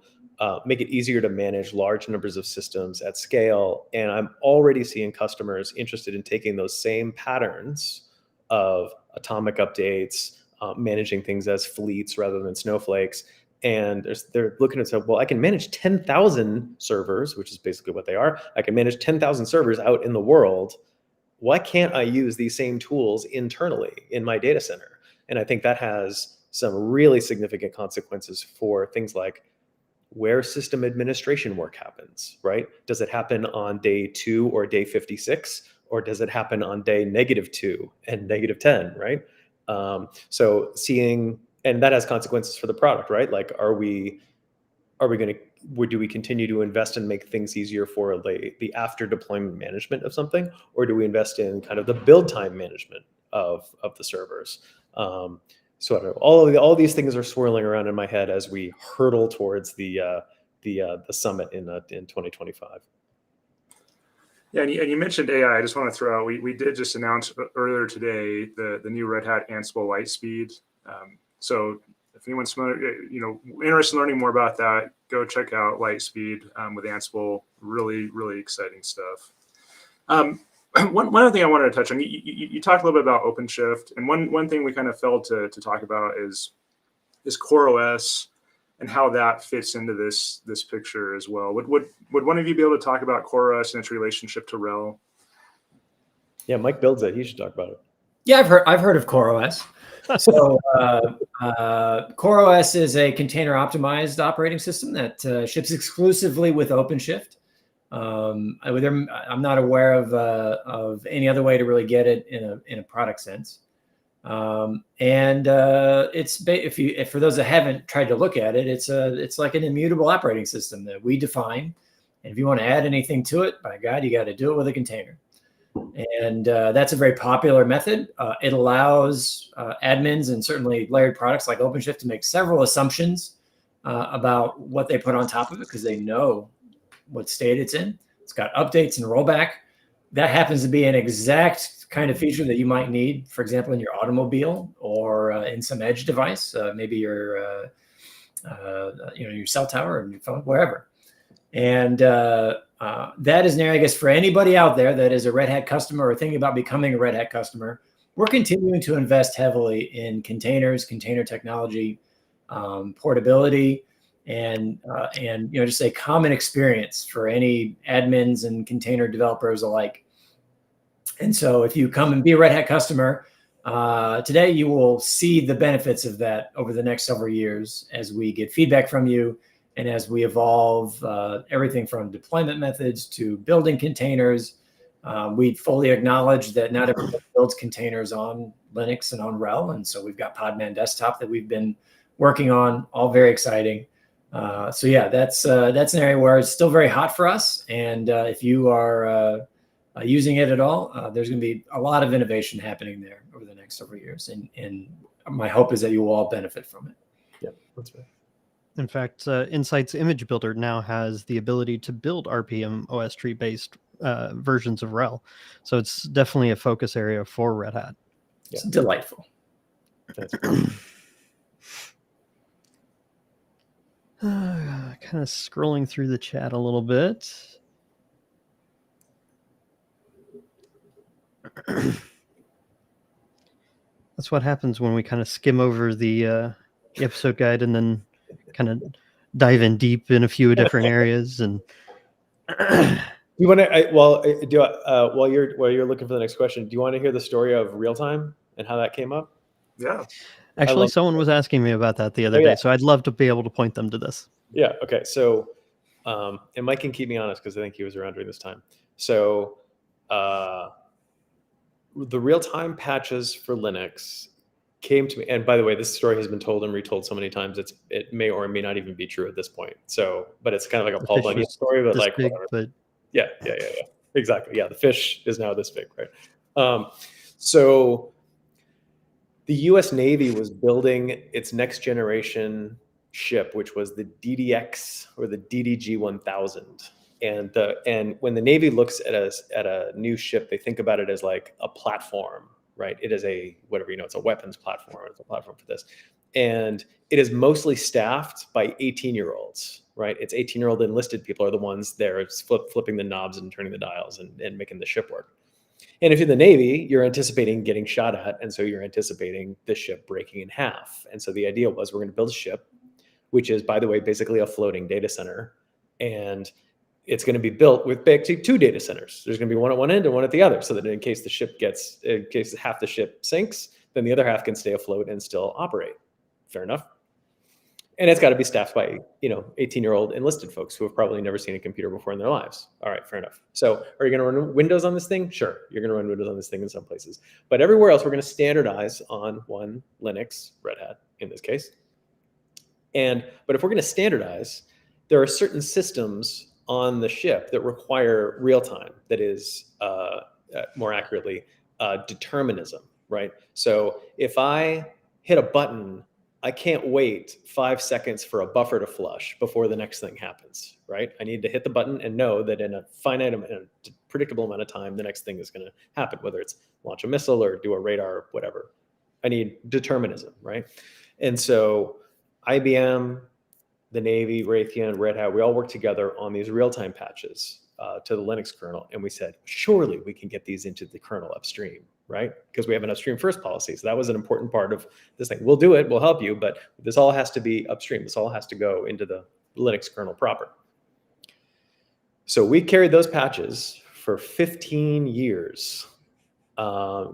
make it easier to manage large numbers of systems at scale. And I'm already seeing customers interested in taking those same patterns of atomic updates, managing things as fleets rather than snowflakes. And they're looking at say, well, I can manage 10,000 servers, which is basically what they are. I can manage 10,000 servers out in the world. Why can't I use these same tools internally in my data center? And I think that has some really significant consequences for things like where system administration work happens, right? Does it happen on day 2 or day 56? Or does it happen on day -2 and -10, right? So seeing, and that has consequences for the product, right? Like, are we do we continue to invest and make things easier for the after deployment management of something, or do we invest in kind of the build time management of the servers? So I don't know, all these things are swirling around in my head as we hurtle towards the summit in 2025. Yeah, and you mentioned AI. I just want to throw out, we did just announce earlier today the new Red Hat Ansible Lightspeed. So if anyone's familiar, interested in learning more about that, go check out Lightspeed with Ansible. Really, really exciting stuff. One other thing I wanted to touch on, you talked a little bit about OpenShift, and one thing we kind of failed to talk about is CoreOS and how that fits into this picture as well. Would one of you be able to talk about CoreOS and its relationship to RHEL? Yeah, Mike builds it. He should talk about it. Yeah, I've heard of CoreOS. So CoreOS is a container optimized operating system that ships exclusively with OpenShift. I'm not aware of any other way to really get it in a product sense. If for those that haven't tried to look at it, it's like an immutable operating system that we define. And if you want to add anything to it, by God, you got to do it with a container. And that's a very popular method. It allows admins and certainly layered products like OpenShift to make several assumptions about what they put on top of it, because they know what state it's in. It's got updates and rollback. That happens to be an exact kind of feature that you might need, for example, in your automobile or in some edge device, maybe your cell tower or your phone, wherever. And that is an area, I guess, for anybody out there that is a Red Hat customer or thinking about becoming a Red Hat customer. We're continuing to invest heavily in containers, container technology, portability, and just a common experience for any admins and container developers alike. And so if you come and be a Red Hat customer today, you will see the benefits of that over the next several years as we get feedback from you and as we evolve everything from deployment methods to building containers. We fully acknowledge that not everyone builds containers on Linux and on RHEL. And so we've got Podman Desktop that we've been working on, all very exciting. So yeah, that's an area where it's still very hot for us. And if you are using it at all, there's going to be a lot of innovation happening there over the next several years. And my hope is that you will all benefit from it. Yeah, that's right. In fact, Insight's image builder now has the ability to build RPM OS tree based versions of RHEL. So it's definitely a focus area for Red Hat. It's delightful. That's right. Kind of scrolling through the chat a little bit. That's what happens when we kind of skim over the episode guide and then kind of dive in deep in a few different areas. And You want to while you're looking for the next question, do you want to hear the story of real time and how that came up? Yeah. actually, someone was asking me about that the other day, so I'd love to be able to point them to this. Yeah. Okay. So, and Mike can keep me honest because I think he was around during this time. So, the real-time patches for Linux came to me, and by the way, this story has been told and retold so many times. It may or may not even be true at this point. So, but it's kind of like a Paul Bunyan story, but like big, but... yeah, exactly. Yeah, the fish is now this big, right? So the U.S. Navy was building its next generation ship, which was the DDX or the DDG 1000. And when the Navy looks at a new ship, they think about it as like a platform, right? It is it's a weapons platform. It's a platform for this. And it is mostly staffed by 18-year-olds, right? It's 18-year-old enlisted people are the ones there flipping the knobs and turning the dials and making the ship work. And if you're the Navy, you're anticipating getting shot at. And so you're anticipating the ship breaking in half. And so the idea was we're going to build a ship, which is, by the way, basically a floating data center. And it's going to be built with basically two data centers. There's going to be one at one end and one at the other, so that in case half the ship sinks, then the other half can stay afloat and still operate. Fair enough. And it's got to be staffed by 18-year-old enlisted folks who have probably never seen a computer before in their lives. All right, fair enough. So are you going to run Windows on this thing? Sure, you're going to run Windows on this thing in some places. But everywhere else, we're going to standardize on one Linux, Red Hat in this case. But if we're going to standardize, there are certain systems on the ship that require real time, that is, more accurately, determinism, right? So if I hit a button, I can't wait 5 seconds for a buffer to flush before the next thing happens, right? I need to hit the button and know that in a predictable amount of time, the next thing is going to happen, whether it's launch a missile or do a radar, whatever. I need determinism, right? And so IBM, the Navy, Raytheon, Red Hat, we all worked together on these real-time patches to the Linux kernel. And we said, surely we can get these into the kernel upstream, right? Because we have an upstream first policy. So that was an important part of this thing. We'll do it, we'll help you, but this all has to be upstream. This all has to go into the Linux kernel proper. So we carried those patches for 15 years.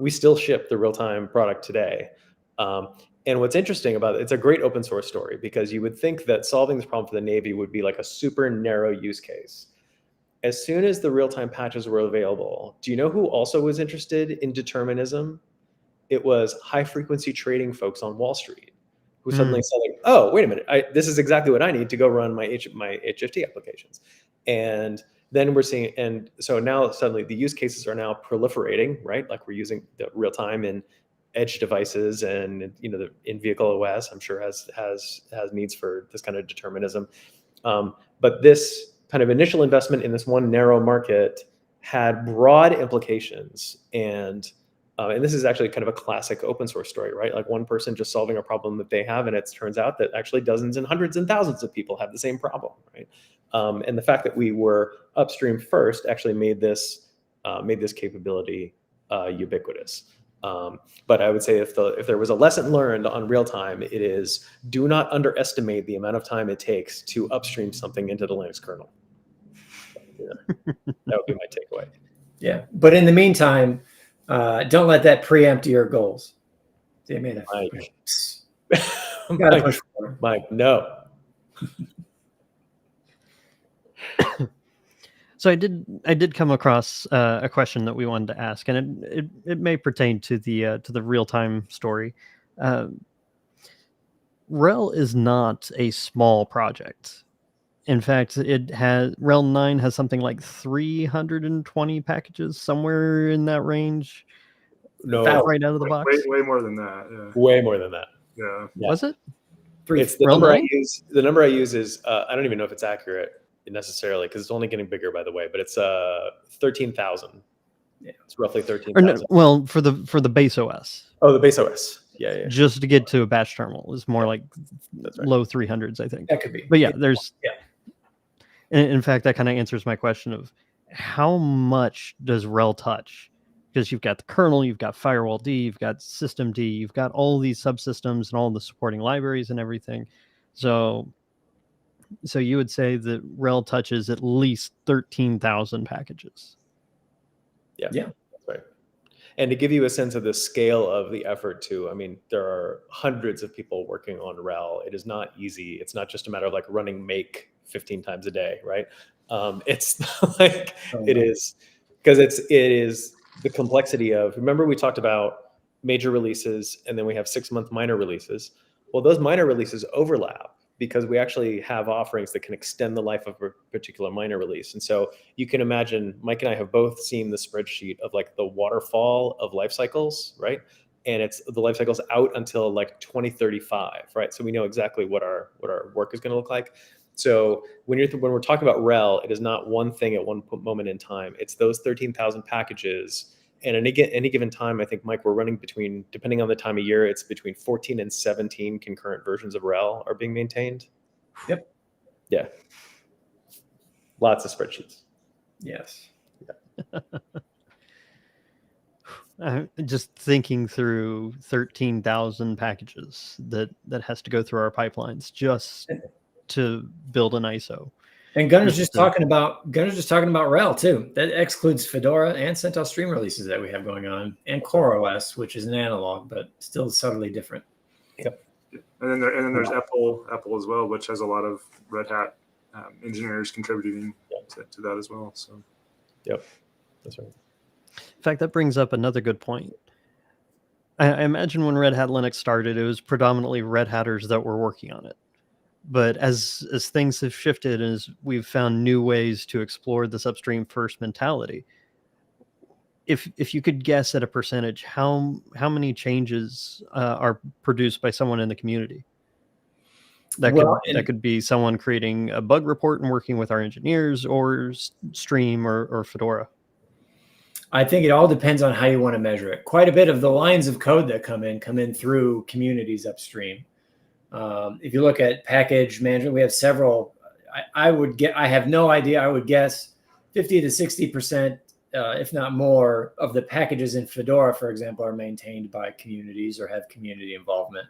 We still ship the real-time product today. And what's interesting about it, it's a great open source story, because you would think that solving this problem for the Navy would be like a super narrow use case. As soon as the real-time patches were available, do you know who also was interested in determinism? It was high-frequency trading folks on Wall Street, who suddenly said, like, oh, wait a minute, this is exactly what I need to go run my HFT applications. And then we're seeing, and so now suddenly the use cases are now proliferating, right? Like we're using the real-time in edge devices, and the in-vehicle OS, I'm sure has needs for this kind of determinism. But this kind of initial investment in this one narrow market had broad implications, and this is actually kind of a classic open source story, right? Like one person just solving a problem that they have, and it turns out that actually dozens and hundreds and thousands of people have the same problem, right? And the fact that we were upstream first actually made this capability ubiquitous. But I would say if there was a lesson learned on real time, it is do not underestimate the amount of time it takes to upstream something into the Linux kernel. That would be my takeaway. Yeah, but in the meantime, don't let that preempt your goals. They made a gotta push forward. Mike, no. So I did come across a question that we wanted to ask, and it may pertain to the real-time story. RHEL is not a small project. In fact, RHEL 9 has something like 320 packages, somewhere in that range. No, right out of the box. Way more than that. Yeah. Way more than that. Yeah. Was it? It's the number I use. The number I use is I don't even know if it's accurate necessarily, because it's only getting bigger, by the way. But it's 13,000. Yeah, it's roughly 13,000. No, well, for the base OS. Oh, the base OS. Yeah. Just to get to a batch terminal is more like That's right. low 300s, I think. That could be. But yeah, there's. Yeah. In fact, that kind of answers my question of how much does RHEL touch? Because you've got the kernel, you've got Firewall D, you've got System D, you've got all these subsystems and all the supporting libraries and everything. So you would say that RHEL touches at least 13,000 packages. Yeah, that's right. And to give you a sense of the scale of the effort too, I mean, there are hundreds of people working on RHEL. It is not easy. It's not just a matter of like running make 15 times a day, right? It's like it is, because it is the complexity of, remember we talked about major releases and then we have 6-month minor releases. Well, those minor releases overlap because we actually have offerings that can extend the life of a particular minor release. And so you can imagine, Mike and I have both seen the spreadsheet of like the waterfall of life cycles, right? And it's the life cycles out until like 2035, right? So we know exactly what our work is going to look like. So when we're talking about RHEL, it is not one thing at one moment in time. It's those 13,000 packages. And at any given time, I think, Mike, we're running between, depending on the time of year, it's between 14 and 17 concurrent versions of RHEL are being maintained. Yep. Yeah. Lots of spreadsheets. Yes. Just thinking through 13,000 packages that has to go through our pipelines just to build an ISO. And Gunner's just talking about RHEL too. That excludes Fedora and CentOS Stream releases that we have going on, and CoreOS, which is an analog but still subtly different. Yep. And then there's Apple as well, which has a lot of Red Hat engineers contributing to that as well. So, yep, that's right. In fact, that brings up another good point. I imagine when Red Hat Linux started, it was predominantly Red Hatters that were working on it. But as things have shifted, as we've found new ways to explore this upstream first mentality, if you could guess at a percentage, how many changes are produced by someone in the community? That could be someone creating a bug report and working with our engineers, or Stream or Fedora. I think it all depends on how you want to measure it. Quite a bit of the lines of code that come in through communities upstream. If you look at package management, we have several. I have no idea. I would guess 50 to 60%, if not more, of the packages in Fedora, for example, are maintained by communities or have community involvement.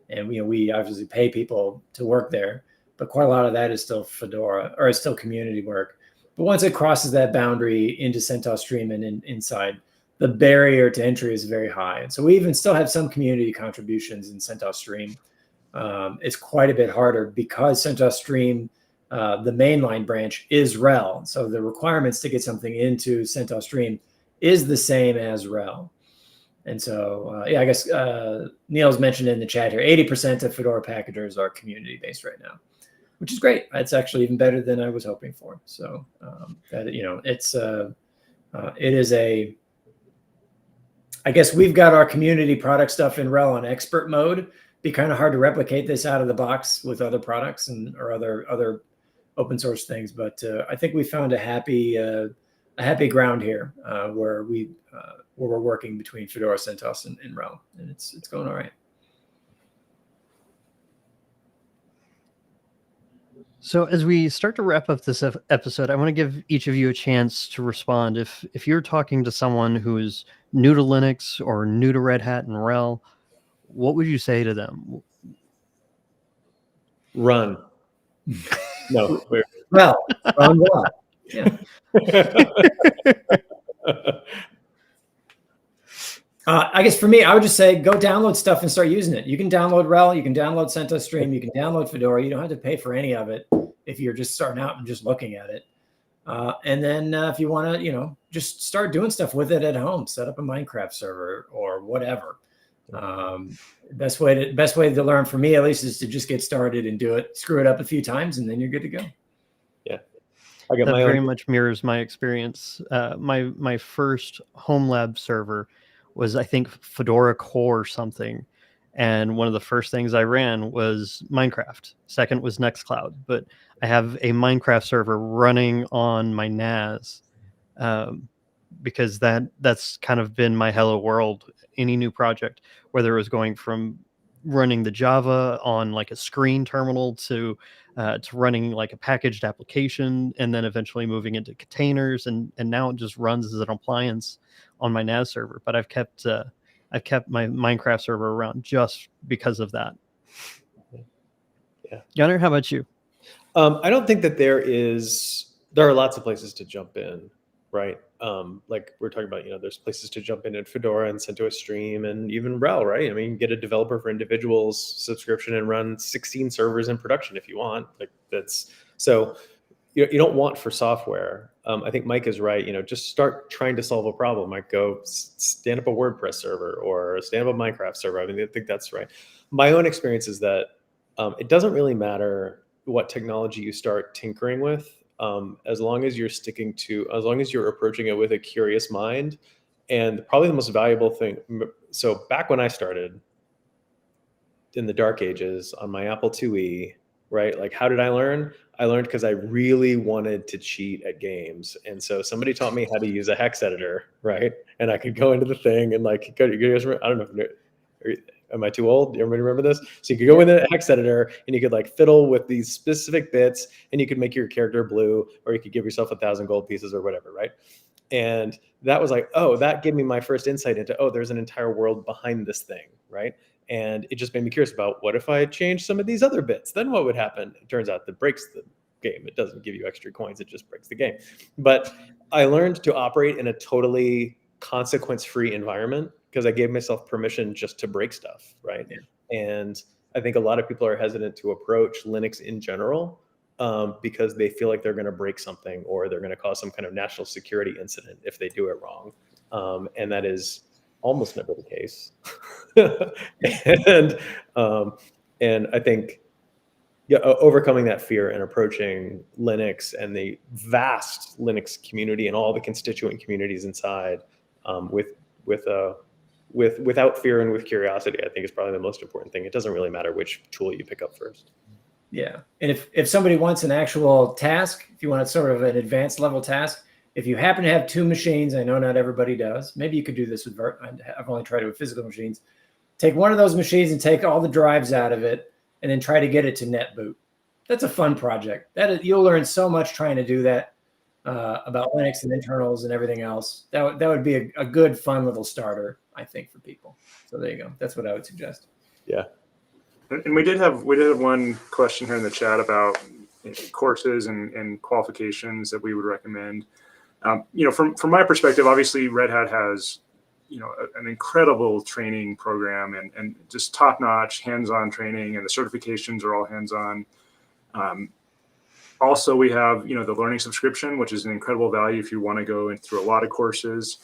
And we obviously pay people to work there, but quite a lot of that is still Fedora, or is still community work. But once it crosses that boundary into CentOS Stream and inside, the barrier to entry is very high. And so we even still have some community contributions in CentOS Stream. It's quite a bit harder because CentOS Stream, the mainline branch, is RHEL. So the requirements to get something into CentOS Stream is the same as RHEL. And so, I guess Neil's mentioned in the chat here, 80% of Fedora packagers are community-based right now, which is great. It's actually even better than I was hoping for. So I guess we've got our community product stuff in RHEL on expert mode. Be kind of hard to replicate this out of the box with other products or other open source things. But I think we found a happy ground here where we're working between Fedora, CentOS, and RHEL, and it's going all right. So as we start to wrap up this episode, I want to give each of you a chance to respond. If you're talking to someone who is new to Linux or new to Red Hat and RHEL, what would you say to them? Run. No. Well, run what? Yeah. I guess for me, I would just say go download stuff and start using it. You can download RHEL, you can download CentOS Stream, you can download Fedora. You don't have to pay for any of it if you're just starting out and just looking at it. And then if you want to, just start doing stuff with it at home. Set up a Minecraft server or whatever. Best way to learn, for me at least, is to just get started and do it. Screw it up a few times, and then you're good to go. Yeah, that very much mirrors my experience. My first home lab server was, I think, Fedora Core or something. And one of the first things I ran was Minecraft. Second was Nextcloud. But I have a Minecraft server running on my NAS because that's kind of been my hello world. Any new project, whether it was going from running the Java on like a screen terminal to running like a packaged application, and then eventually moving into containers, and now it just runs as an appliance on my NAS server. But I've kept my Minecraft server around just because of that. Yeah. Gunnar, how about you? I don't think that there are lots of places to jump in, right? Like we're talking about, there's places to jump in Fedora and CentOS Stream and even RHEL, right? I mean, get a developer for individuals subscription and run 16 servers in production if you want. Like so you don't want for software. I think Mike is right. Just start trying to solve a problem. Like go stand up a WordPress server or stand up a Minecraft server. I mean, I think that's right. My own experience is that it doesn't really matter what technology you start tinkering with, as long as you're approaching it with a curious mind. And probably the most valuable thing. So back when I started in the dark ages on my Apple IIe, right? Like, how did I learn? I learned because I really wanted to cheat at games. And so somebody taught me how to use a hex editor, right? And I could go into the thing and like, I don't know, am I too old? Everybody remember this? So you could go in the hex editor and you could like fiddle with these specific bits, and you could make your character blue, or you could give yourself 1,000 gold pieces or whatever, right? And that was like, that gave me my first insight into, there's an entire world behind this thing, right? And it just made me curious about, what if I changed some of these other bits? Then what would happen? It turns out that breaks the game. It doesn't give you extra coins. It just breaks the game. But I learned to operate in a totally consequence-free environment because I gave myself permission just to break stuff, right? Yeah. And I think a lot of people are hesitant to approach Linux in general because they feel like they're going to break something, or they're going to cause some kind of national security incident if they do it wrong. And that is almost never the case. And I think yeah, overcoming that fear and approaching Linux and the vast Linux community and all the constituent communities inside without fear and with curiosity, I think is probably the most important thing. It doesn't really matter which tool you pick up first. Yeah. And if somebody wants an actual task, if you want sort of an advanced level task, if you happen to have 2 machines, I know not everybody does. Maybe you could do this with I've only tried it with physical machines. Take one of those machines and take all the drives out of it, and then try to get it to net boot. That's a fun project. You'll learn so much trying to do that about Linux and internals and everything else. That would be a good, fun little starter, I think, for people. So there you go. That's what I would suggest. Yeah. And we did have one question here in the chat about courses and qualifications that we would recommend. From my perspective, obviously Red Hat has an incredible training program and just top-notch hands-on training, and the certifications are all hands-on. Also, we have the learning subscription, which is an incredible value if you want to go through a lot of courses.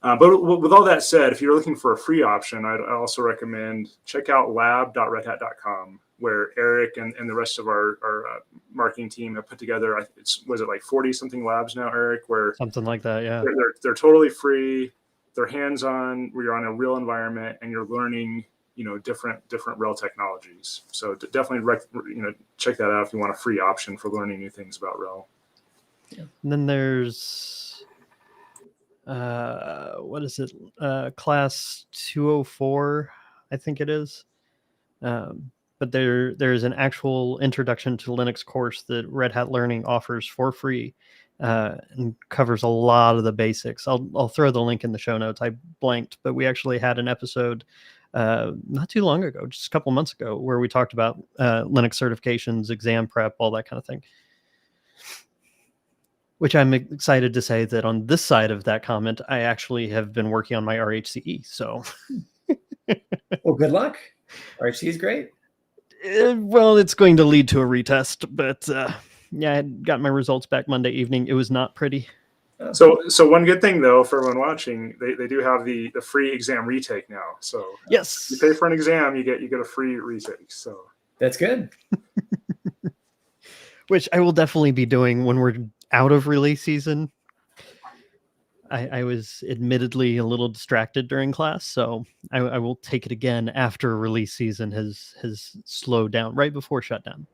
But with all that said, if you're looking for a free option, I'd also recommend check out lab.redhat.com, where Eric and the rest of our marketing team have put together. Was it like 40 something labs now, Eric? Where Something like that, yeah. They're totally free. They're hands-on, where you're on a real environment and you're learning, different RHEL technologies. So definitely, check that out if you want a free option for learning new things about RHEL. Yeah. And then there's, what is it? Class 204, I think it is. But there's an actual introduction to Linux course that Red Hat Learning offers for free. And covers a lot of the basics. I'll throw the link in the show notes. I blanked, but we actually had an episode not too long ago, just a couple months ago, where we talked about Linux certifications, exam prep, all that kind of thing. Which I'm excited to say that on this side of that comment, I actually have been working on my RHCE. So, well, good luck. RHCE is great. Well, it's going to lead to a retest, but. Yeah, I had got my results back Monday evening. It was not pretty. So one good thing, though, for everyone watching, they do have the free exam retake now. So yes, you pay for an exam, you get a free retake. So that's good. Which I will definitely be doing when we're out of release season. I was admittedly a little distracted during class, so I will take it again after release season has slowed down, right before shutdown.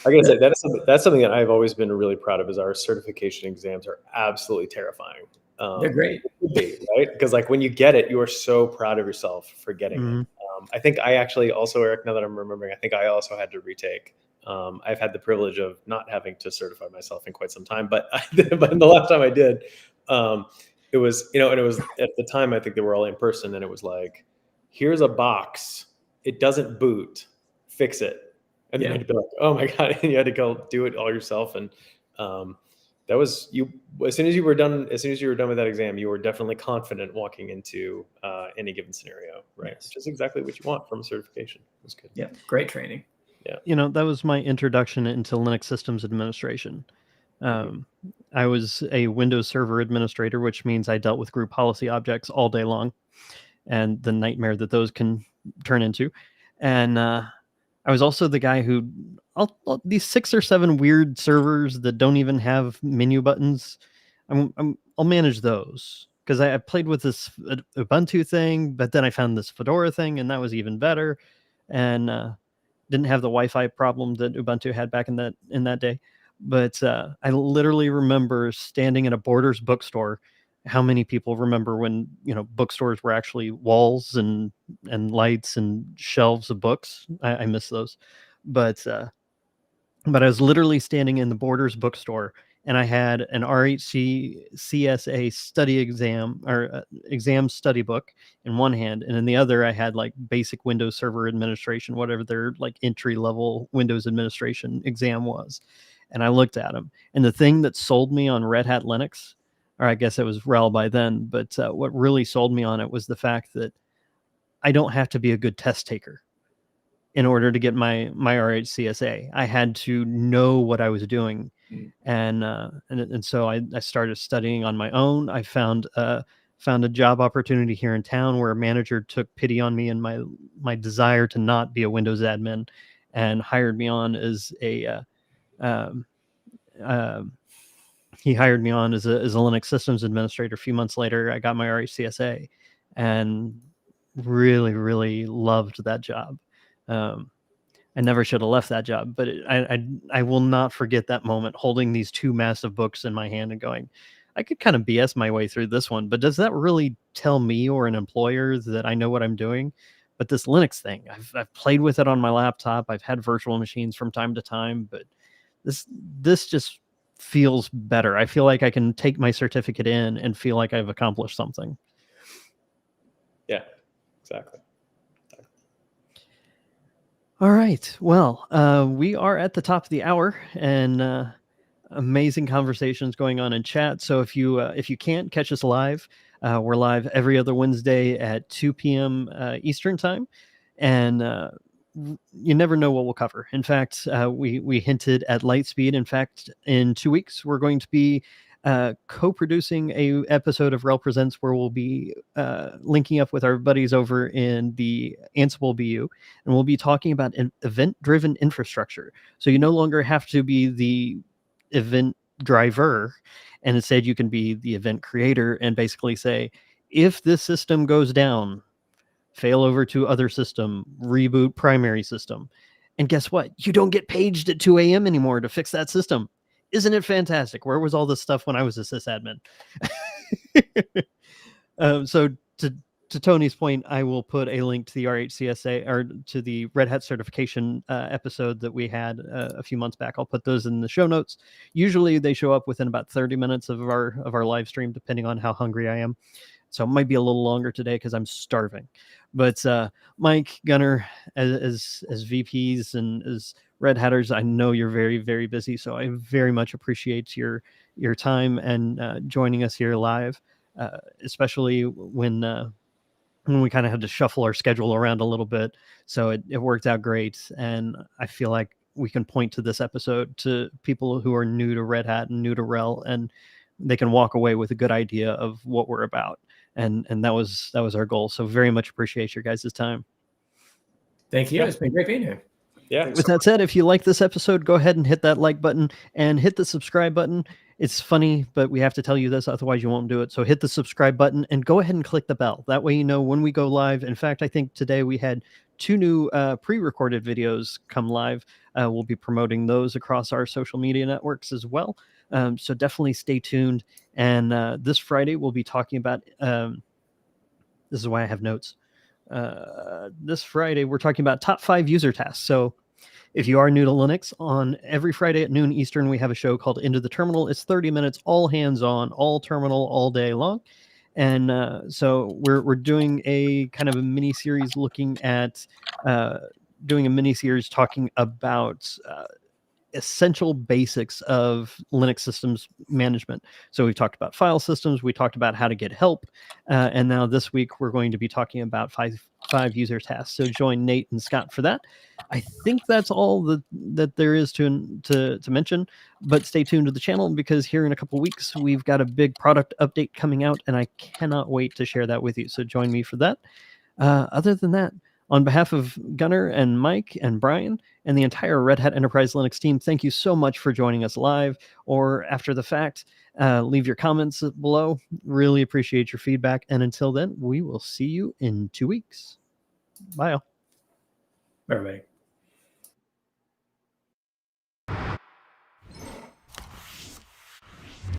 I gotta say that's something that I've always been really proud of. Is our certification exams are absolutely terrifying. They're great, right? Because like when you get it, you are so proud of yourself for getting it. I think I actually also, Eric, now that I'm remembering, I think I also had to retake. I've had the privilege of not having to certify myself in quite some time, but but the last time I did, it was and it was at the time I think they were all in person, and it was like, here's a box, it doesn't boot, fix it. And then you'd be like, oh my God, and you had to go do it all yourself. And that was you. As soon as you were done with that exam, you were definitely confident walking into any given scenario, right? Yes. Which is exactly what you want from a certification. It was good. Yeah, great training. Yeah, that was my introduction into Linux systems administration. I was a Windows Server administrator, which means I dealt with group policy objects all day long, and the nightmare that those can turn into. And I was also the guy who these 6 or 7 weird servers that don't even have menu buttons. I'll manage those because I played with this Ubuntu thing, but then I found this Fedora thing, and that was even better, and didn't have the Wi-Fi problem that Ubuntu had back in that day. But I literally remember standing in a Borders bookstore. How many people remember when bookstores were actually walls and lights and shelves of books? I miss those, but I was literally standing in the Borders bookstore, and I had an RHC CSA study exam or exam study book in one hand, and in the other I had like basic Windows Server administration, whatever their like entry level Windows administration exam was. And I looked at them, and the thing that sold me on Red Hat Linux, or I guess it was RHEL by then, but what really sold me on it was the fact that I don't have to be a good test taker in order to get my RHCSA. I had to know what I was doing, and so I started studying on my own. I found a job opportunity here in town where a manager took pity on me and my desire to not be a Windows admin, and hired me on as a he hired me on as a Linux systems administrator. A few months later, I got my RHCSA, and really loved that job. I never should have left that job, but I will not forget that moment, holding these two massive books in my hand and going, I could kind of BS my way through this one, but does that really tell me or an employer that I know what I'm doing? But this Linux thing, I've played with it on my laptop. I've had virtual machines from time to time, but this just feels better. I feel like I can take my certificate in and feel like I've accomplished something. Yeah, exactly. All right. Well, we are at the top of the hour, and amazing conversations going on in chat. So if you can't catch us live, we're live every other Wednesday at 2 p.m. Eastern time, and you never know what we'll cover. In fact, we hinted at Lightspeed. In fact, in 2 weeks, we're going to be co-producing a episode of RHEL Presents where we'll be linking up with our buddies over in the Ansible BU, and we'll be talking about an event-driven infrastructure. So you no longer have to be the event driver, and instead you can be the event creator and basically say, if this system goes down, fail over to other system, reboot primary system. And guess what? You don't get paged at 2 a.m. anymore to fix that system. Isn't it fantastic? Where was all this stuff when I was a sysadmin? So to Tony's point, I will put a link to the RHCSA or to the Red Hat certification episode that we had a few months back. I'll put those in the show notes. Usually they show up within about 30 minutes of our live stream, depending on how hungry I am. So it might be a little longer today because I'm starving. But Mike, Gunnar, as VPs and as Red Hatters, I know you're very busy. So I very much appreciate your time and joining us here live, especially when we kind of had to shuffle our schedule around a little bit. So it worked out great. And I feel like we can point to this episode to people who are new to Red Hat and new to RHEL, and they can walk away with a good idea of what we're about. And that was our goal. So very much appreciate your guys' time. Thank you. It's been great being here. Yeah. With that said, if you like this episode, go ahead and hit that like button and hit the subscribe button. It's funny, but we have to tell you this, otherwise you won't do it. So hit the subscribe button and go ahead and click the bell. That way you know when we go live. In fact, I think today we had 2 new pre-recorded videos come live. We'll be promoting those across our social media networks as well. So definitely stay tuned. And this Friday, we'll be talking about, this is why I have notes. This Friday, we're talking about top 5 user tasks. So if you are new to Linux, on every Friday at noon Eastern, we have a show called Into the Terminal. It's 30 minutes, all hands-on, all terminal, all day long. And so we're doing a kind of a mini-series looking at, talking about essential basics of Linux systems management. So we've talked about file systems, we talked about how to get help, and now this week we're going to be talking about five user tasks. So join Nate and Scott for that. I think that's all that there is to mention, but stay tuned to the channel because here in a couple weeks we've got a big product update coming out, and I cannot wait to share that with you. So join me for that. Other than that, on behalf of Gunnar and Mike and Brian and the entire Red Hat Enterprise Linux team, thank you so much for joining us live or after the fact. Leave your comments below. Really appreciate your feedback. And until then, we will see you in 2 weeks. Bye, all. Everybody.